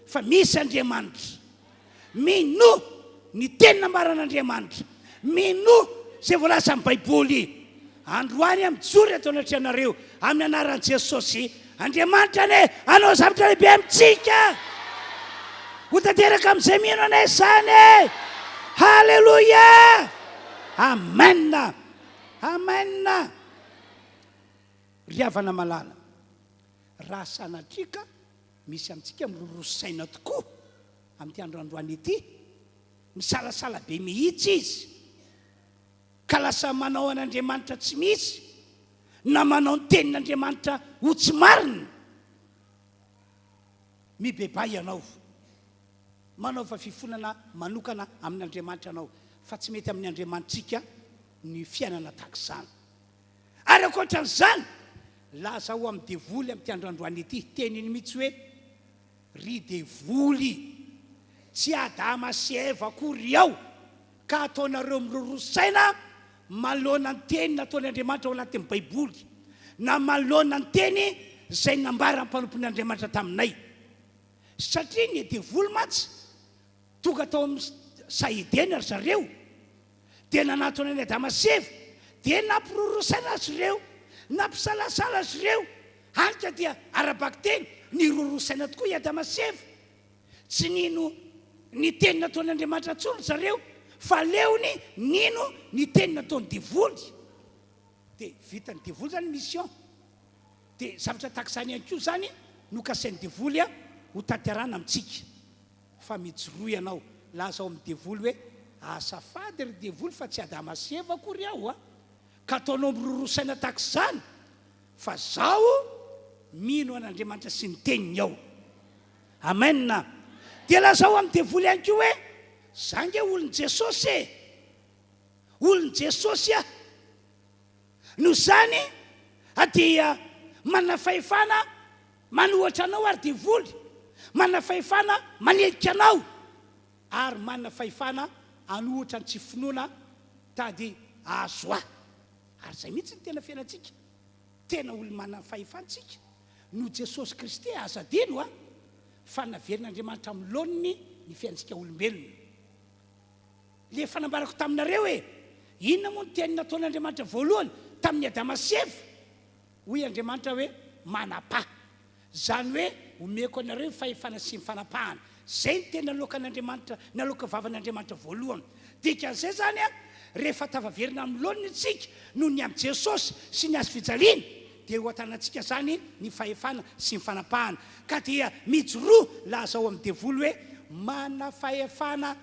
fa misy Andriamanitra, mino ny tenina maran'Andriamanitra, mino zay voalaza amin'ny Baiboly. Androany mijoro atao anatrehonareo amin'ny anaran'i Jesosy. Andriamanitra ane, anao zavatra lehibe amintsika, ho tanteraka amin'izay mino anay izany. Halleluia, amen, amen. Ry havana malala, raha sanatrika misy amintsika mirorosaina tokoa amin'ity androandroany ity, misalasala be mihitsy izy, ka lasa manao an'Andriamanitra tsy misy, na manao ny tenin'Andriamanitra ho tsy marina. Mibeba ianao, manao fa fifonana manokana amin'Andriamanitra anao, fa tsy mety amin'ny Andriamanitrika ny fiainana tahaka izany. Ary ankoatran'izany, laza ho amin'ny devoly amin'ity androandroany ity, teniny mihitsy hoe ry devoly, tsy Adama sy Eva akory ao, ka ataonareo mirorosaina malona ny teny nataon'Andriamanitra ao anatin'ny Baiboly, na malona ny teny zay nambara ny mpanompon'Andriamanitra taminay. Satria ny devoly matsy tonga tao amin'ny Saidena ry zareo dia nanatona any Damaseva dia nampirorosaina azy ireo nampisalasala azy ireo hanka dia arabaky teny nirorosaina tokoa i Damaseva tsy nino ny teny nataon'Andriamanitra ntsony zareo fa leony nino ny teny nataony divoly dia vita ny divoly zany mission dia zavatra tahak'izany ihany koa zany no kasain'ny divoly ho tanterana amintsika fa mijoroa ianao laza ao amin'ny divoly hoe asafady ry divoly fa tsy Damaseva akory aho ka ataonao mirorosaina tahak'izany fa zao mino an'Andriamanitra sy ny teniny ao amen dia lazao amin'ny divoly ihany koa hoe zange olon Jesosy olon Jesosy no zany dia manana fahefana manohatra anao ary divoly manana fahefana manelika anao ary manana fahefana anohatra ny tsy finoana tady azo ary zay mihitsy ny tena fiainantsika tena olo manana fahefantsika no Jesosy Kristy azadino fa naverin'Andriamanitra amin'ny laoniny ny fiainantsika olombelona le fanambarako taminareo hoe inona moa ny teny nataon'Andriamanitra voalohany tamin'ny Damaseva hoy Andriamanitra hoe manapa zany hoe omeko anareo fahefana sy ny fanapahana zay ny tena nalokan'Andriamanitra naloka vavan'Andriamanitra voalohany dikan'izay zany rehefa tavaverina amin'ny laoniny tsika no ny amin'ny Jesosy sy ny azo fijaliana dia ho atanantsika zany ny fahefana sy ny fanapahana ka dia mijoroa laza ao amin'ny divoly hoe mana fahefana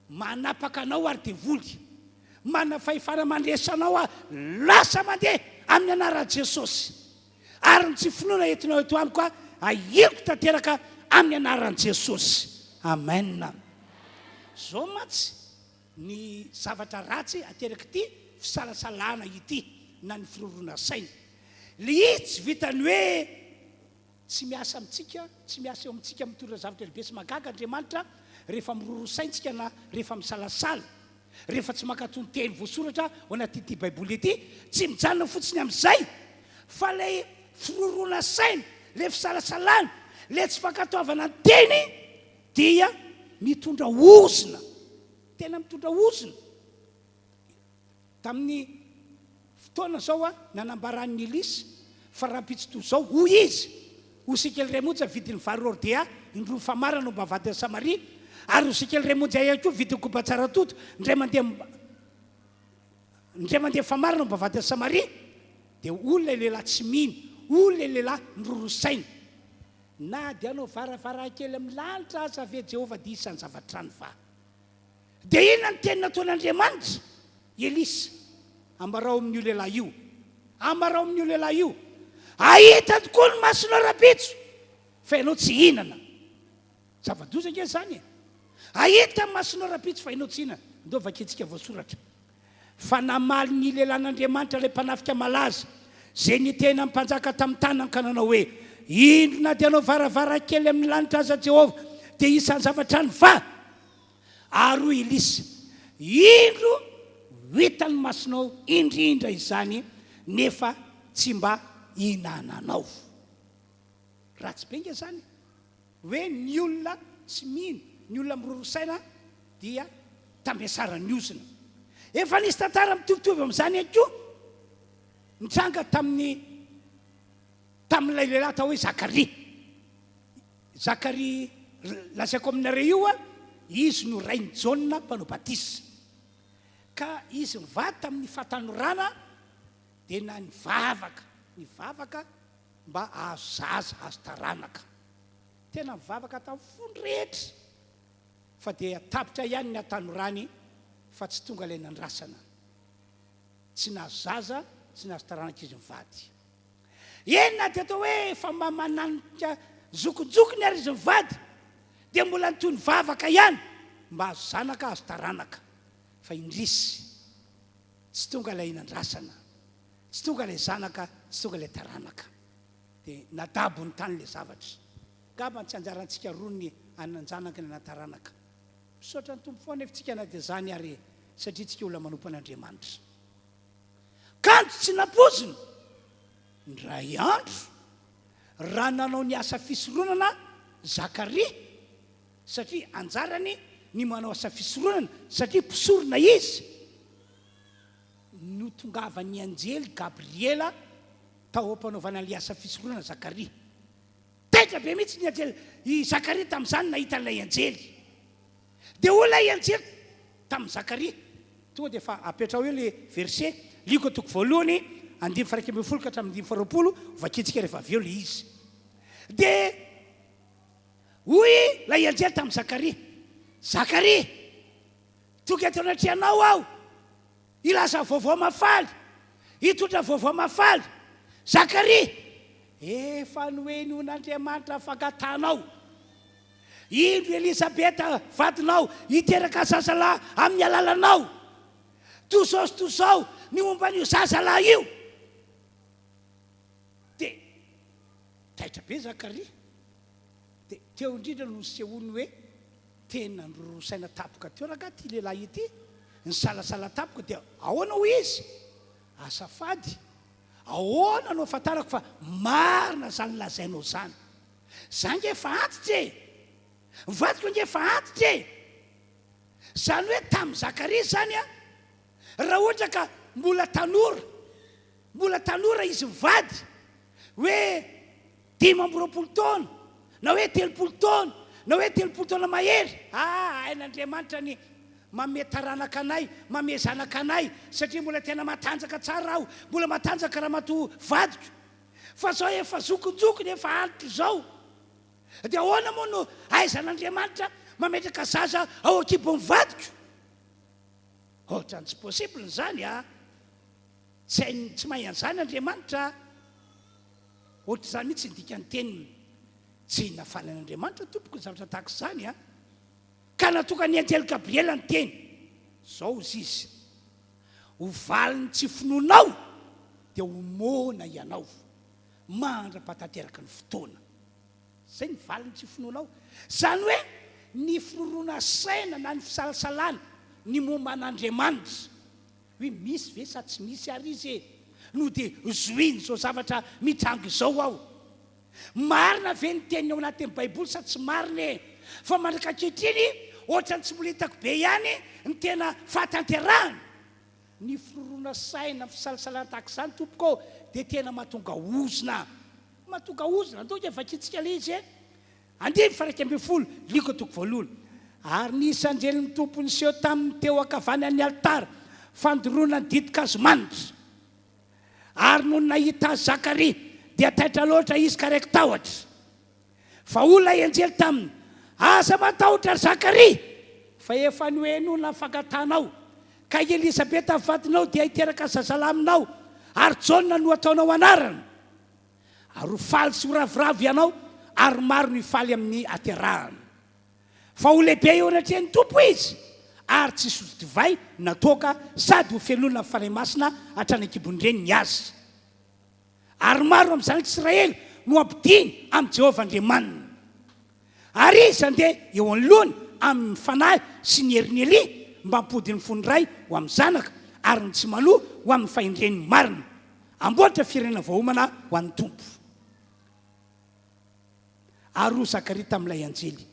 manapaka anao ary divoly mana fahefana mandresanao lasa mandeha amin'ny anaran'i Jesosy ary ny tsy finoana entinao eto amiko ahiriko tanteraka amin'ny anaran'i Jesosy amen zao matsy ny zavatra ratsy ateraka ity fisalasalana ity na ny firoroana saina le tsy vitany hoe tsy miasa amintsika tsy miasa eo amintsika mitondra zavatra lehibe sy magaga Andriamanitra rehefa mirorosaintsika na rehefa misalasala rehefa tsy makatony teny voasoratra ao anaty baiboly ity tsy mijanona fotsiny amin'izay fa le firoroana saina le fisalasalana le tsy fankatoavana ny teny dia mitondra ozina tena mitondra ozina tamin'ny fotoana zao nanambaran'ny Elisy fa rahampitsy toy zao hoy izy hosikely ray monja vidiny vary ordea indroa famara no mba vady Samaria ary hosikely ray monja ihany koa vidiny koba tsara toto ndray mandeha famara no mba vady Samaria dia olona lehilahy tsy mino olona lehilahy nirorosaina na dia anao varavarankely amin'ny lanitra aza ave Jehovah dia isan'ny zavatrany va dia inona ny teny nataon'Andriamanitra Elisy ambarao amin'ny io lehilahy io ambarao amin'ny io lehilahy io ahita tokoa ny masonao rapitso fa ianao tsy hinana zava-doza nge zany ahita ny masonao rapitso fa ianao tsy hinana ndao vaketsika voasoratra fa namaly ny lehilahin'Andriamanitra ilay mpanafika malaza zay ny tena mpanjaka tamin'ny tanany ka nanao hoe indrona dia anao varavarankely amin'ny lanitra aza Jehovah dia isan'ny zavatrany va ary hoy Elisy indro hitany masonao indrindra izany nefa tsy mba hinananao ratsy be nge zany hoe ny olona tsy mino ny olona mirorosaina dia tambiasarany ozina efa nisy tantara mitovitovy amin'izany ihany koa nitranga tamin'ilay lehilahy atao hoe Zakaria lazaiko aminareo io izy no rainy Jaona mpanao batisa ka izy mivady tamin'ny fahatanorana dia na nivavaka mba azo zaza azo taranaka tena mivavaka tamin'ny fony rehetra fa dia tapitra ihany ny atanorany fa tsy tonga ilay nandrasana tsy nazo zaza tsy nazo taranaka izy mivady enina dia atao hoe fa mba mananika zokojokony ary izy mivady dia mbola nytoy ny vavaka ihany mba azo zanaka azo taranaka fa indrisy tsy tonga ilay nandrasana tsy tonga ilay zanaka tsy tonga ilay taranaka dia nadabo ny tany ilay zavatra gaba tsy anjarantsika roa ny ananjanaka ny anataranaka misaotra ny tompo foana efitsika na dia zany ary satria tsika olona manompo an'Andriamanitra kanto tsy napozina ndray andro raha nanao ny asa fisoronana Zakaria satria anjarany ny manao asa fisoronana satria mpisorona izy no tongavany anjely Gabriela tao ampanaovana le asa fisoronana Zakaria. Taitra be mihitsy ny anjely i Zakaria tamin'izany nahita ilay anjely. Dia ho ilay anjely tamin'ny Zakaria tonga dia efa apetra eo le verset liko toko voalohany 2:1 ka hatramin'ny 2:20 vakitsika rehefa avy eo le izy. Dia hoy ilay anjely tamin'ny Zakaria, Zakaria, toka atao anaty anao aho, ilaza vaovao mafaly, hitondra vaovao mafaly. Zakaria, efa noeny n'Andriamanitra fangatanao. Indro Elisabeta vadinao hiteraka zazalahy amin'ny alalanao. Tozao sy tozao ny momba an'io zazalahy io. Dia taitra be Zakaria. Dia teo indrindra no nisehony hoe tena norosaina tapoka teo raha ty lehilahy ity, ny salasala tapoka. Dia ahoana ho izy? Azafady, ahoana no afantarako fa marina zany lazainao zany. Zany nge efa antitra e, vadiko nge efa antitra e. Zany hoe tamin'ny Zakaria zany a, raha ohatra ka mbola tanora izy mivady hoe 15 taona na hoe 30 taona na hoe 30 taona mahery, hain'Andriamanitra ny mame taranaka anay, mame zanaka anay, satria mbola tena matanjaka tsara aho, mbola matanjaka raha mato vadiko. Fa zao efa zokojokony, efa antitra zao. Dia ahoana moa no aizan'Andriamanitra mametraka zaza ao akibon'ny vadiko? Ohatrany tsy possible zany a, tsy mahay an'izany Andriamanitra. Ohatra zany mihitsy indika ny teniny, tsy nafaly an'Andriamanitra tompoko ny zavatra tahaka izany a. Ka natoka ny anjely Gabriela ny teny, zao izy izy, ho valiny tsy finoanao dia ho mona ianao, mandra-pahatanteraka ny fotoana. Zay ny valiny tsy finoanao. Zany hoe ny firoroana saina na ny fisalasalana ny momba an'Andriamanitra, hoe misy ve sa tsy misy ary izy e, no dia zoiny zao zavatra mitrango izao aho. Marina ve ny teniny ao anatin'ny Baiboly sa tsy marina e? Fa mandraka ankehitriny ohatrany tsy mbola hitako be ihany ny tena fahatanterahana. Ny firoroana saina fisalasalana tahaka izany tompoko dia tena mahatonga ozina. Mahatonga ozina, antoka vakitsika le izy e. 2:1 liko toko voalohany. Ary nisy anjely ny tompony seho tamin'ny teo ankavany an'ny altara fandoroana ny didika azo manitra. Ary no nahita Zakaria dia taitra loatra izy ka raiky tahotra. Fa olona anjely taminy, aza matahotra Zakaria, fa efa noenona fangatanao, ka Elisabeta vadinao dia hiteraka zazalahy aminao, ary Jaona no ataonao anarana. Ary ho faly sy ho ravoravo ianao, ary maro no hifaly amin'ny aterahana. Fa ho lehibe eo anatrehan'ny tompo izy, ary tsy hisotro divay natoka, sady ho felona amin'ny fanahy masina hatrany an-kibon'ireny ny azy. Ary maro amin'ny zanak'Israely no ampidiny amin'ny Jehovah Andriamanina. Ary izy andeha eo anoloany amin'ny fanahy sy ny herin'ny Eli mba hampody ny fony ray ho amin'ny zanaka, ary ny tsy maloha ho amin'ny fahendren'ny marina, amboatra firenena vahoamana ho an'ny tompo. Ary ho Zakaria tamin'ilay anjely,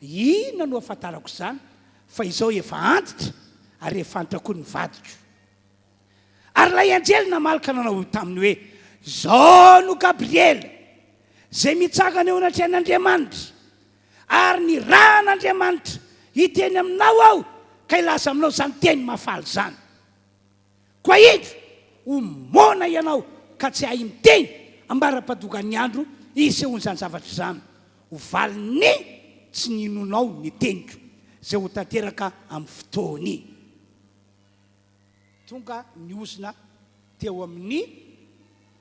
inona no afantarako izany fa izao efa antitra ary efa antitra koa ny vadiko. Ary ilay anjely namalaka nanao taminy hoe, zao no Gabriela zay mitsangana eo anatrehan'Andriamanitra, ary ny rahan'Andriamanitra hiteny aminao aho ka ilaza aminao zany teny mafaly zany. Koa indro ho mona ianao ka tsy hay miteny ambara-pahadogan'ny andro isehony zany zavatra zany. Ho valiny tsy ninonao ny teniko zay ho tanteraka amin'ny fotoany. Tonga ny ozina teo amin'ny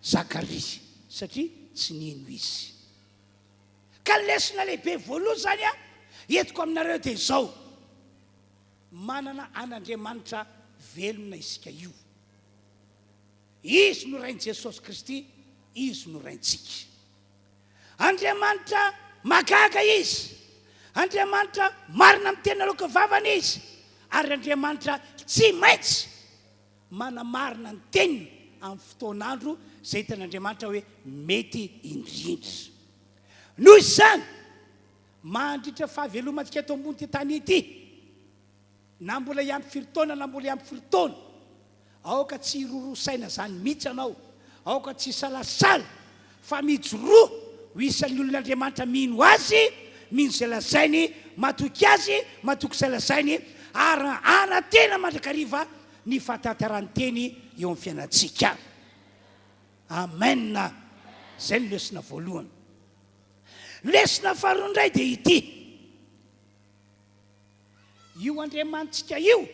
Zakaria satria tsy nino izy. Ka lesona lehibe voalohany zany a entiko aminareo dia izao, manana an'Andriamanitra velona isika io. Izy no rain'i Jesosy Kristy, izy no raintsika. Andriamanitra magaga izy, Andriamanitra marina amin'ny tena loka vavana izy, ary Andriamanitra tsy maintsy manamarina ny teniny amin'ny fotoan'andro zay hitan'Andriamanitra hoe mety indrindra. Noho izany mandritra fahavelomantsika eto ambony ty tany ity, na mbola iampy firitaona na mbola iampy firitaona aoka tsy rorosaina zany mihitsy anao aoka tsy salasala fa mijoroa ho isan'ny olon'Andriamanitra mino azy mino zay lazainy matoky azy matoky zay lazainy ary anatena mandrakariva ny fahatantarany teny eo amin'ny fiainantsika. Amen. Zay ny lesona voalohany. Lesona faharoa indray dia ity: io Andriamanitsika io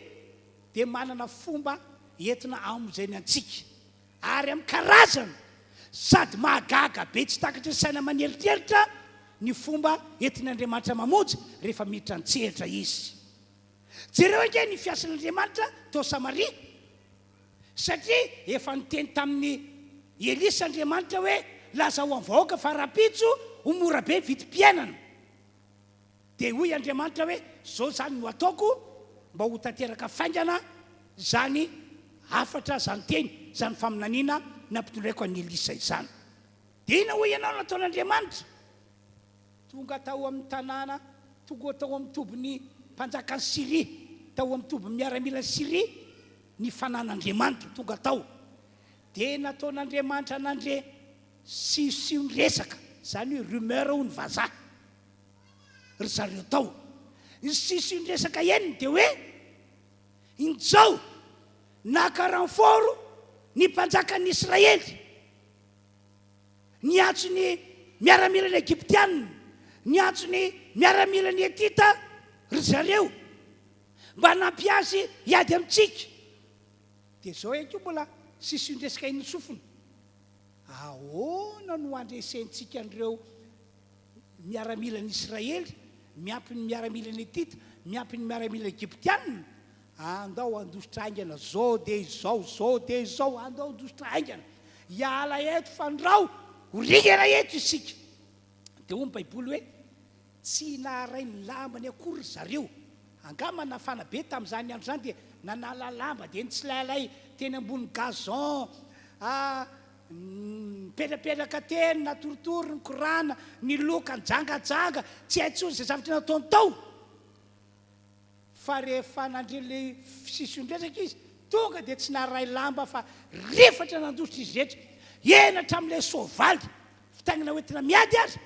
dia manana fomba entina amonjeny antsika ary amin'ny karazana sady mahagaga be tsy takatra saina maneritreritra ny fomba entin'Andriamanitra mamonjy rehefa miditra an-tsehatra izy. Jereo ange ny fiasan'Andriamanitra tao Samaria, satria efa niteny tamin'ny Elisa Andriamanitra hoe laza ho avahoaka fa rapitso ho mora be vitim-piainana. Dia hoy Andriamanitra hoe zao zany no ataoko mba ho tanteraka faingana zany afatra zany teny zany faminaniana nampitondraiko an'ny Elisa izany. Dia ina hoy ianao nataon'Andriamanitra? Tonga tao amin'ny tanàna, tonga tao amin'ny tobon'ny mpanjakany Siria, tao amin'ny tobon'ny miaramila Siria ny fanan'Andriamanitra tonga tao. Dia nataon'Andriamanitra nandre siony resaka, zany hoe rumeur ho ny vazaha ry zareo tao. Ny siony resaka eniny dia hoe injao nakaranforo ny mpanjakan'ny Israely, niantso ny miaramila ny Egyptianina, niantso ny miaramila ny Etita ry zareo mba nampiazy hiady amintsika. Dia zao eky mbola siony resaka iny sofiny. Ahoana no andresentsika an'ireo miaramila ny Israely, miampy ny miaramila ny Etita, miampy ny miaramila Egyptianina? Andao andositra aingana zao dia izao dia izao, andao andositra aingana, hiala eto fandrao ho rigana eto isika. Dia hoy ny Baiboly hoe tsy naharay ny lambany akory zareo. Angamba nafana be tamin'izany andro zany dia nanala lamba dia ny tsilailay teny ambony gazon, petrapetraka teny natoritory ny korana, ny loka njangajanga, tsy haintsony zay zavatra nataony tao. Fa rehefa nandreny sisondresaka izy tonga dia tsy naharay lamba fa rifatra nandositra izy rehetra, enatra amin'ilay soavaly fitaingina hoentina miady azy.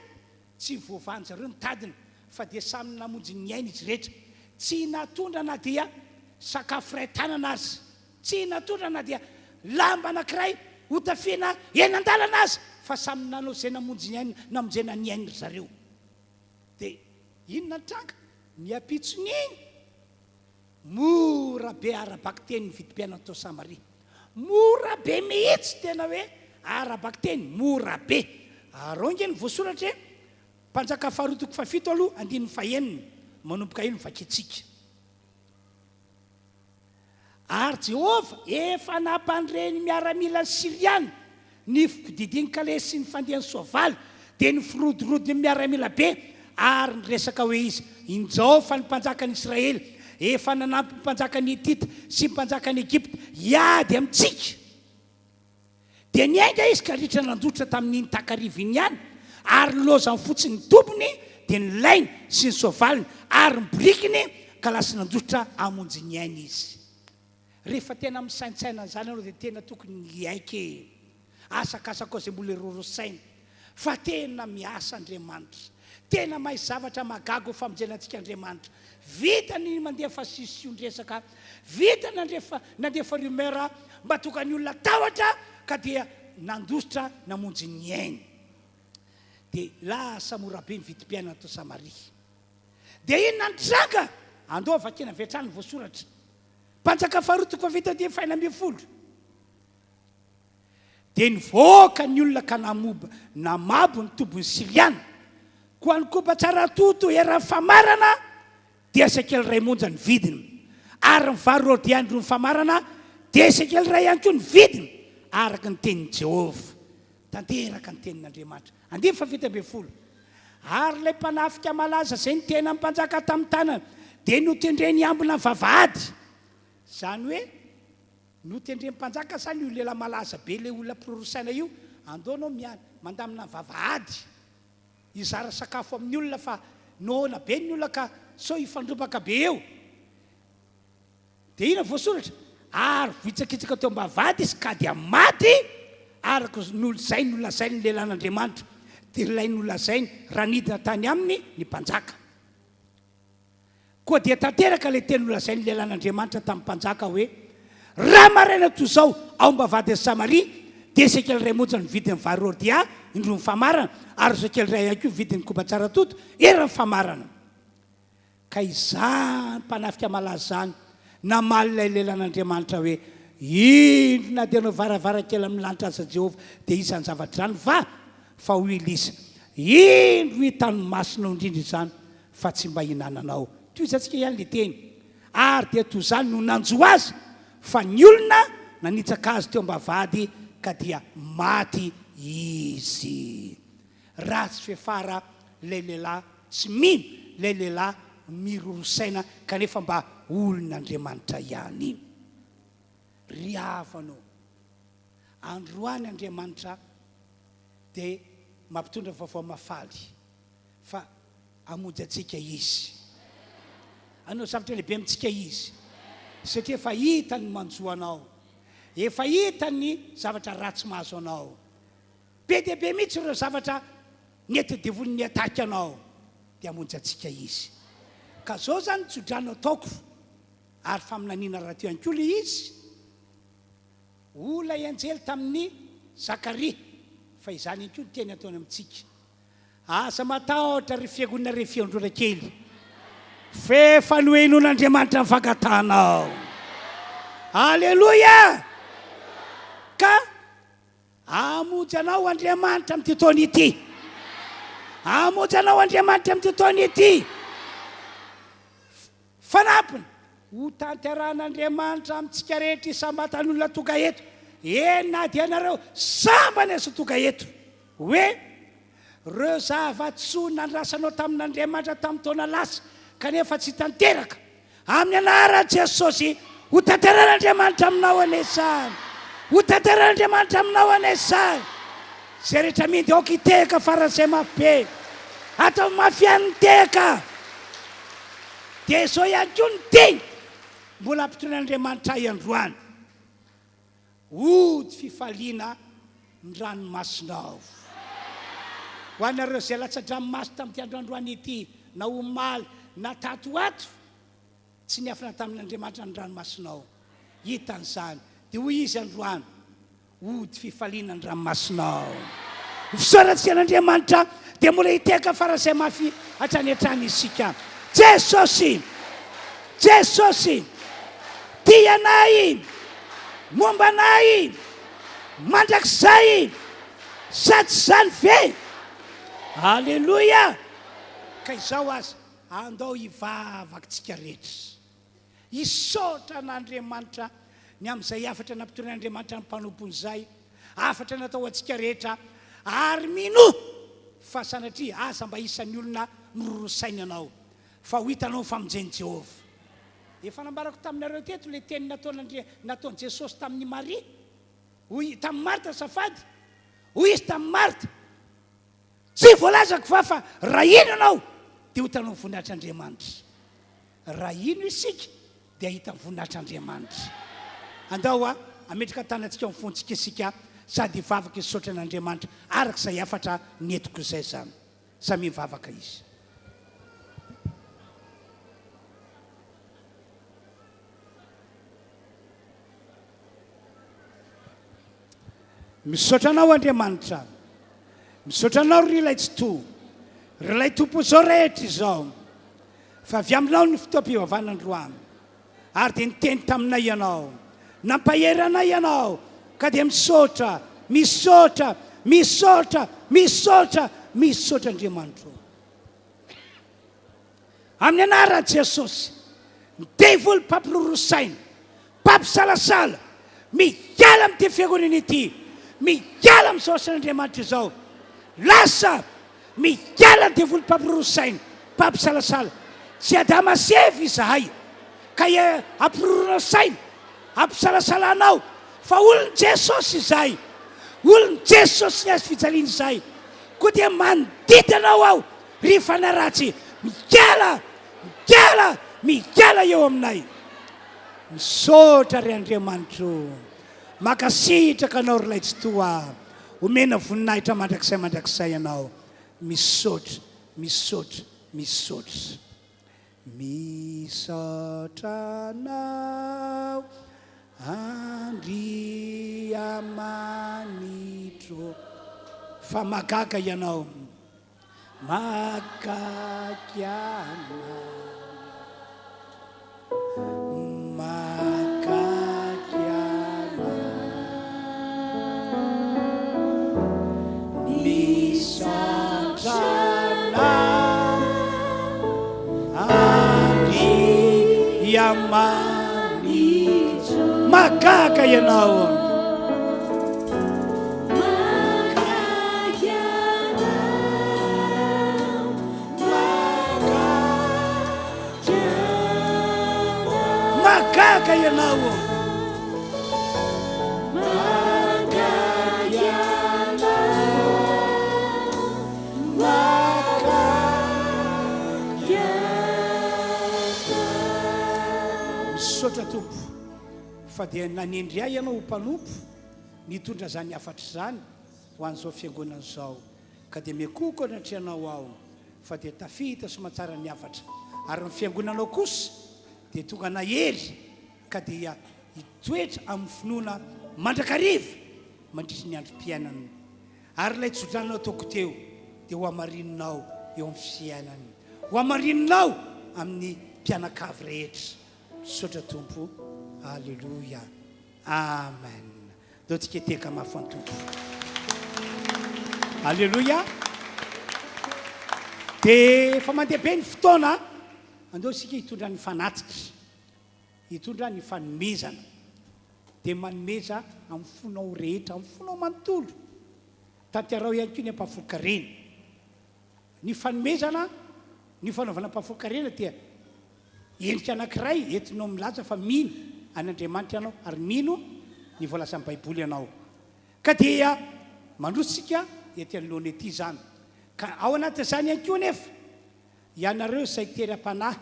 Tsy voavany zareo ny tadiny fa dia samy namonjy ny aina izy rehetra. Tsy natondra na dia sakafo ray tanana azy, tsy natondra na dia lamba anankiray hotafiana eny an-dalana azy, fa samy nanao zay namonjena ny aina ry zareo. Dia inona tranga miapitsony iny mora be arabaky teny ny vitim-piainana tao Samaria, mora be mihitsy, tena hoe arabaky teny mora be. Aronge ny voasoratra hoe mpanjaka faharotoko fafito aloha andininy fahenina manomboka ino vakitsika. Ary Jehova efa nampandreny miaramila Siriana ny didiny kale sy ny fandehan'ny soavaly dia ny firodorodi ny miaramila be, ary ny resaka hoe izy injao fa ny mpanjakany Israely efa nanampy mpanjakany Etita sy mpanjakany Egypta hiady amintsika. Dia niainga izy ka ritra nandotra tamin'iny takariviny ihany, ary lozany fotsiny ny tompony dia ny lainy sy ny soavaliny ary ny borikiny ka lasa nandotra amonjy ny aina izy. Rehefa tena misaintsaina zany anao dia tena tokony hiaiky asakasaka zay mbola rorosaina, fa tena miasa Andriamanitra, tena mahay zavatra magaga ho famonjenantsika Andriamanitra. Vita ny mandefa sisondresaka, vita nandefa rumeur mba tokany olona tahotra ka dia nandositra namonjy ny aina. Dia lasa mora be ny vitim-piainana tao Samaria. Dia inona ny tranga? Andao vakina vetrany voasoratra. Mpanjaka faharotoko fafito dia faina ambin'ny folo. Dia nivoaka ny olona ka namabo ny tobon'ny Siriana, koa ny koba tsara toto eran'ny famarana dia sekely ray monja ny vidiny, ary ny vary rodiandro ny famarana dia sekely ray ihany koa ny vidiny, araka ny tenin'i Jehova, tanteraka ny tenin'Andriamanitra. Andiny fafito ambin'ny folo. Ary ilay mpanafika malaza zay ny tena mpanjaka tamin'ny tanana dia notendreny ambina vavahady. Zany hoe notendreny mpanjaka zany io lela malaza be le olona mpirorosaina io, andaonao mandamina vavahady izara sakafo amin'ny olona, fa noana be ny olona ka so ifandrombaka be eo. dia ina voasoratra ary vitsakitsaka teo mba vady izy ka dia maty araka nolazainy nolazainy ny lehilan'Andriamanitra dia ilay nolazainy raha nidina tany aminy ny mpanjaka koa dia tanteraka ilay teny nolazainy ny lehilan'Andriamanitra tamin'ny mpanjaka hoe raha maraina toy izao ao mba vady Samaria dia sekely ray monja ny vidin'ny vary ordia indro ny famarana ary sekely ray ihany koa vidin'ny koba tsara toto era ny famarana ka izany mpanafika malaza zany namaly ilay lehilan'Andriamanitra hoe indrona dia anao varavarakely amin'ny lanitra aza Jehovah dia isan'ny zavatra zany fa ho ilisa indro hitany masina indrindra izany fa tsy mba hinananao toy izantsika ihany le teny ary dia toy izany no nanjo azy fa ny olona nanitsaka azy teo mba vady ka dia maty izy ratsy fefara lay lehilahy tsy mino lay lehilahy mirorosaina kanefa mba olon'Andriamanitra ihany ry havanao androany Andriamanitra dia mampitondra vaovao mafaly fa amonjy antsika izy anao zavatra lehibe amintsika izy satria efa hitany manjoanao efa hitany zavatra ratsy mahazo anao be dia be mihitsy ireo zavatra netidevony ny ataky anao dia amonjy antsika izy ka zao zany tsodrano ataoko ary faminaniana raha teo ihany koa le izy ola ianjely tamin'ny Zakaria fa izany ihany koa ny teny ataony amintsika asa matahotra ry fiangonana ry fiandrona kely fefa noenon'Andriamanitra ny fangatanao aleloia ka amonjy anao Andriamanitra amin'ity taona ity amonjy anao Andriamanitra amin'ity taona ity fanampiny ho tanterahan'Andriamanitra amintsika rehetra isambatan'olona toga eto na dia nareo sambany azo toga eto hoe reo zavatsoa nandrasanao tamin'Andriamanitra tamin'ny taona lasa kanefa tsy tanteraka amin'ny anaran'i Jesosy ho tanteran'Andriamanitra aminao anesany ho tanteran'Andriamanitra aminao anesany zay rehetra mindy aoka hiteka farazay mafibe atao mafian'ny teka dia izao ihany koa ny teny mbola ampiton'Andriamanitra iandroany ody fifaliana ny ranomasinao ho anareo zay latsa-dranomaso tamin'ity androandroany ity na omaly na tatoato tsy niafina tamin'Andriamanitra ny ranomasinao hitan'izany dia hoy izy androany ody fifaliana ny ranomasinao fisaorantsika an'Andriamanitra dia mbola hiteka farazay mafy hatrany hatrany isika Jesosy Jesosy tia anay momba anay mandrakizay sady zany ve aleloia ka izao azy andao hivavakitsika rehetra hisaotra an'Andriamanitra ny amin'izay afatra nampiton'Andriamanitra ny mpanompon'izay afatra natao antsika rehetra ary mino fa sanatria aza mba isan'ny olona mirorosainy anao fa ho hitanao ny famonjeny Jehovah efa nambarako taminareo teto le teny nataon'i Jesosy tamin'ny Maria hoy tamin'ny Marta safady hoy izy tamin'ny Marta tsy voalazako fa raha ino anao dia ho hitanao ny voninahitr'Andriamanitra raha ino isika dia hita ny voninahitr'Andriamanitra andao ametraka tanantsika amin'ny fontsika isika sady hivavaka isotra an'Andriamanitra arak'izay afatra netiko izay zany samy mivavaka izy misaotra anao Andriamanitra misaotra anao ry ilay tsy to ry ilay tompo izao rehetra izao fa avy aminao ny fotoam-pivavana androany ary dia niteny taminay ianao nampahery anay ianao ka dia misaotra misaotra misaotra misaotra misaotra Andriamanitra amin'ny anaran'i Jesosy ny devoly mpampirorosaina mpampisalasala miala amin'ity fiangonana ity miala amin'izao asan'Andriamanitra izao lasa miala ny devoly mpampirorosaina mpampisalasala tsy adama sevy izahay ka ampirorona saina ampisalasalanao fa olon' Jesosy izahay olon' Jesosy ny azy fijaliana izahay koa dia manoditanao aho rehefa naratsy miala eo aminay misaotra ry Andriamanitro makasitraka anao ry lay tsy toa omena voninahitra mandrakizay ianao misaotra misaotra misaotra misaotra anao Andriamanitro fa magaga ianao magagy anao magagy anao misaotra anao Andriamanitro magaga ianao magaga ianao magagy anao magagy anao misaotra tompo fa dia nanendry ahy ianao ho mpanompo nitondra zany afatra zany ho an'izao fiangonana zao ka dia mekoko anatrehanao ao fa dia tafita somatsara ny afatra ary ny fiangonanao kosa dia tonga nahery ka dia hitoetra amin'ny finoana mandrakariva mandritra ny androm-piainany ary ilay tsodraninao toko teo dia ho hamarinonao eo amin'ny fiainany ho hamarinonao amin'ny mpianakavy rehetra misaotra tompo alleluia amen deo tsika teka mafy any tompo alleluia dia fa mandeha be ny fotoana andeo sika hitondra ny fanatitra hitondra ny fanomezana dia manomeza amin'ny fonao rehetra amin'ny fonao manontolo tanterao ihany koa ny ampahafolokarena ny fanomezana ny fanaovana ampahafolokarena dia endrika anankiray entinao milaza fa mino an'Andriamanitra ianao ary mino ny voalazan'ny baiboly ianao ka dia mandrositsika ety anoloana ety zany ka ao anatin'izany ihany koa nefa ianareo izay teram-panahy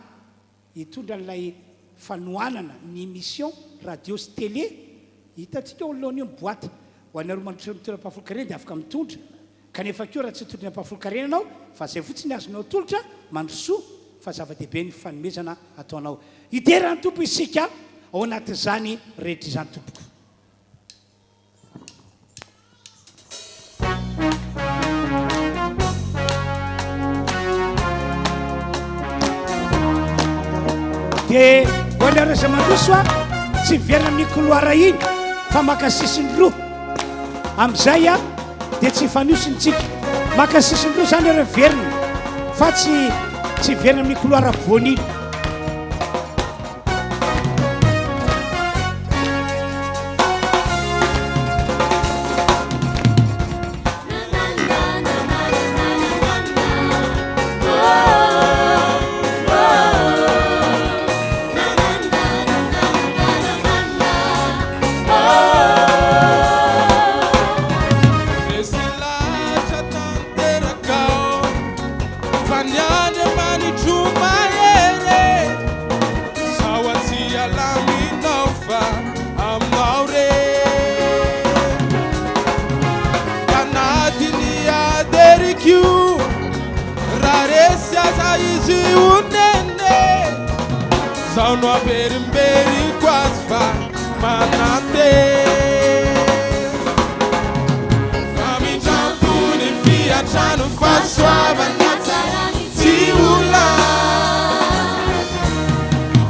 hitondra n'ilay fanohanana ny émission radio sy télé hitantsika eo anoloana io miboaty ho anareo mandrotra toeram-pahafolokarena dia afaka mitondra kanefa koa raha tsy tondra ny ampahafolokarena ianao fa zay fotsiny azonao tolotra mandrosoa fa zava-dehibe ny fanomezana ataonao hiderany tompo isika ao anatin'izany rehetra izany tompoko dia ho anareo izay mandroso a tsy verina amin'ny couloir iny fa maka sisiny roa amin'izay a dia tsy fanosinitsika maka sisiny roa zany ireo verina fa tsy verina amin'ny couloir voaniny Sono a perimberi quasi fa manate Fammi giampune via già non fa sua bagnazza si urla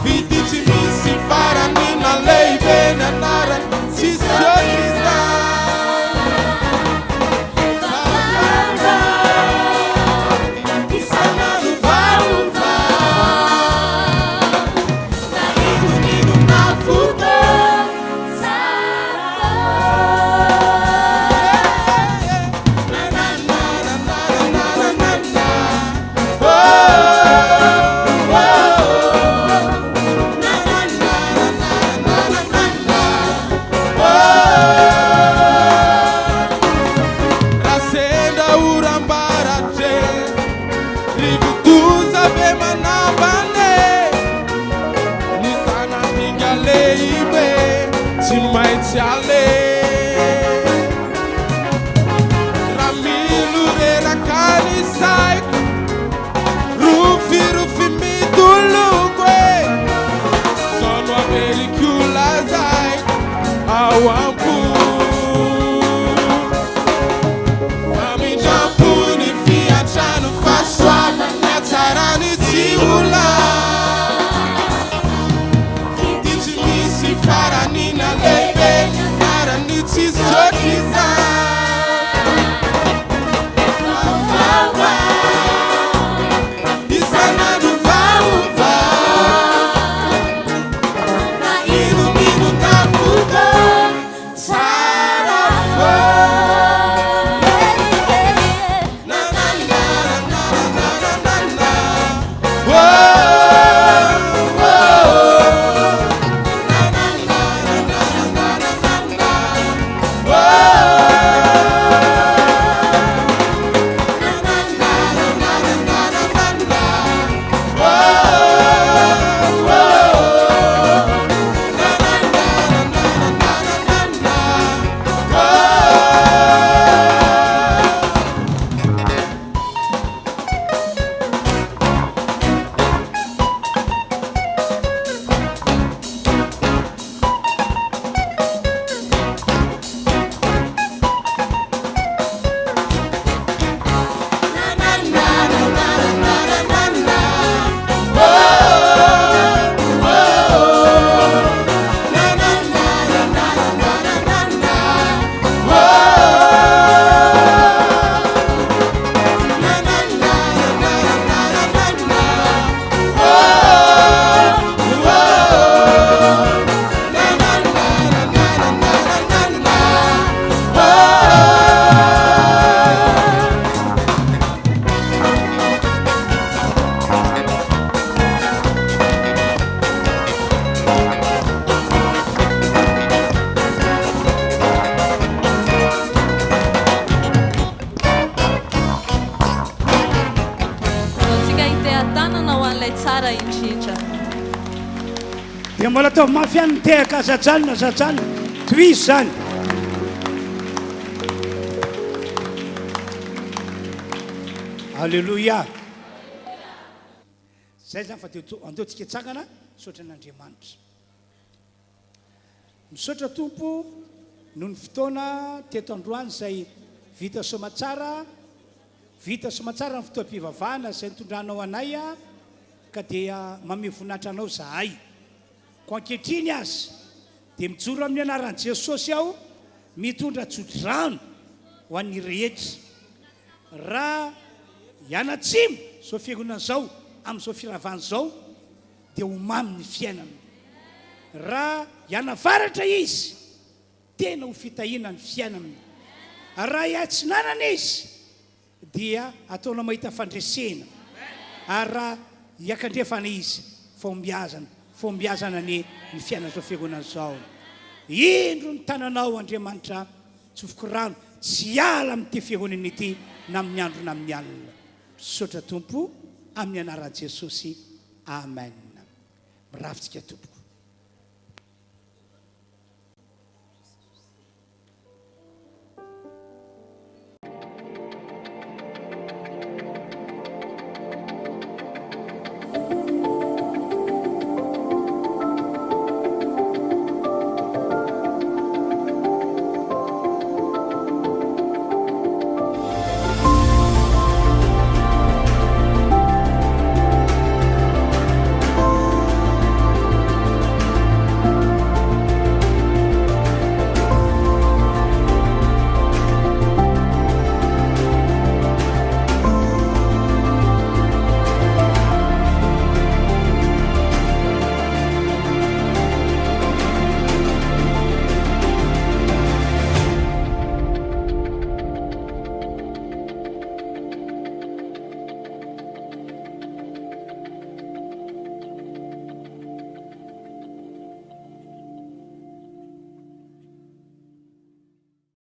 Viti ci missi faranno a lei bene andare si sta Fool tsy maintsy ale raha milo reraka ny saiko rofirofy mitoloko e sono aveliko lazaiko ao ampo famindrampo ny fiatrano fahasoavana hatsarany tsy ola di tsy misy faranina lehibe arany tsy sotriza dia mbola atao mafiany tehaka zajanona zajanona toizy zany alleloia zay zany fa andeo tsika tsangana misaotra an'Andriamanitra misaotra tompo noho ny fotoana teto androany zay vita somatsara ny fotoam-pivavahana zay nitondranao anay a ka dia mame voninahitra anao zahay ko ankehitriny azy dia mijoro amin'ny anaran'i Jesosy aho mitondra tsodrano ho an'ny rehetra raha hianatsimo zao fiangonana zao amin'izao firavana zao dia ho mamy ny fiainana raha hianavaratra izy tena ho fitahiana ny fiainana raha hiatsinanana izy dia ataona mahita fandresena ary raha hiakandrefana izy fombiazana ny fiainana zao fiangonana zao indro ny tananao Andriamanitra tsofoko rano tsy ala amin'ity fiangonana ity na amin'ny andro na amin'ny alina misaotra tompo amin'ny anaran'i Jesosy amen mirafitsika tompo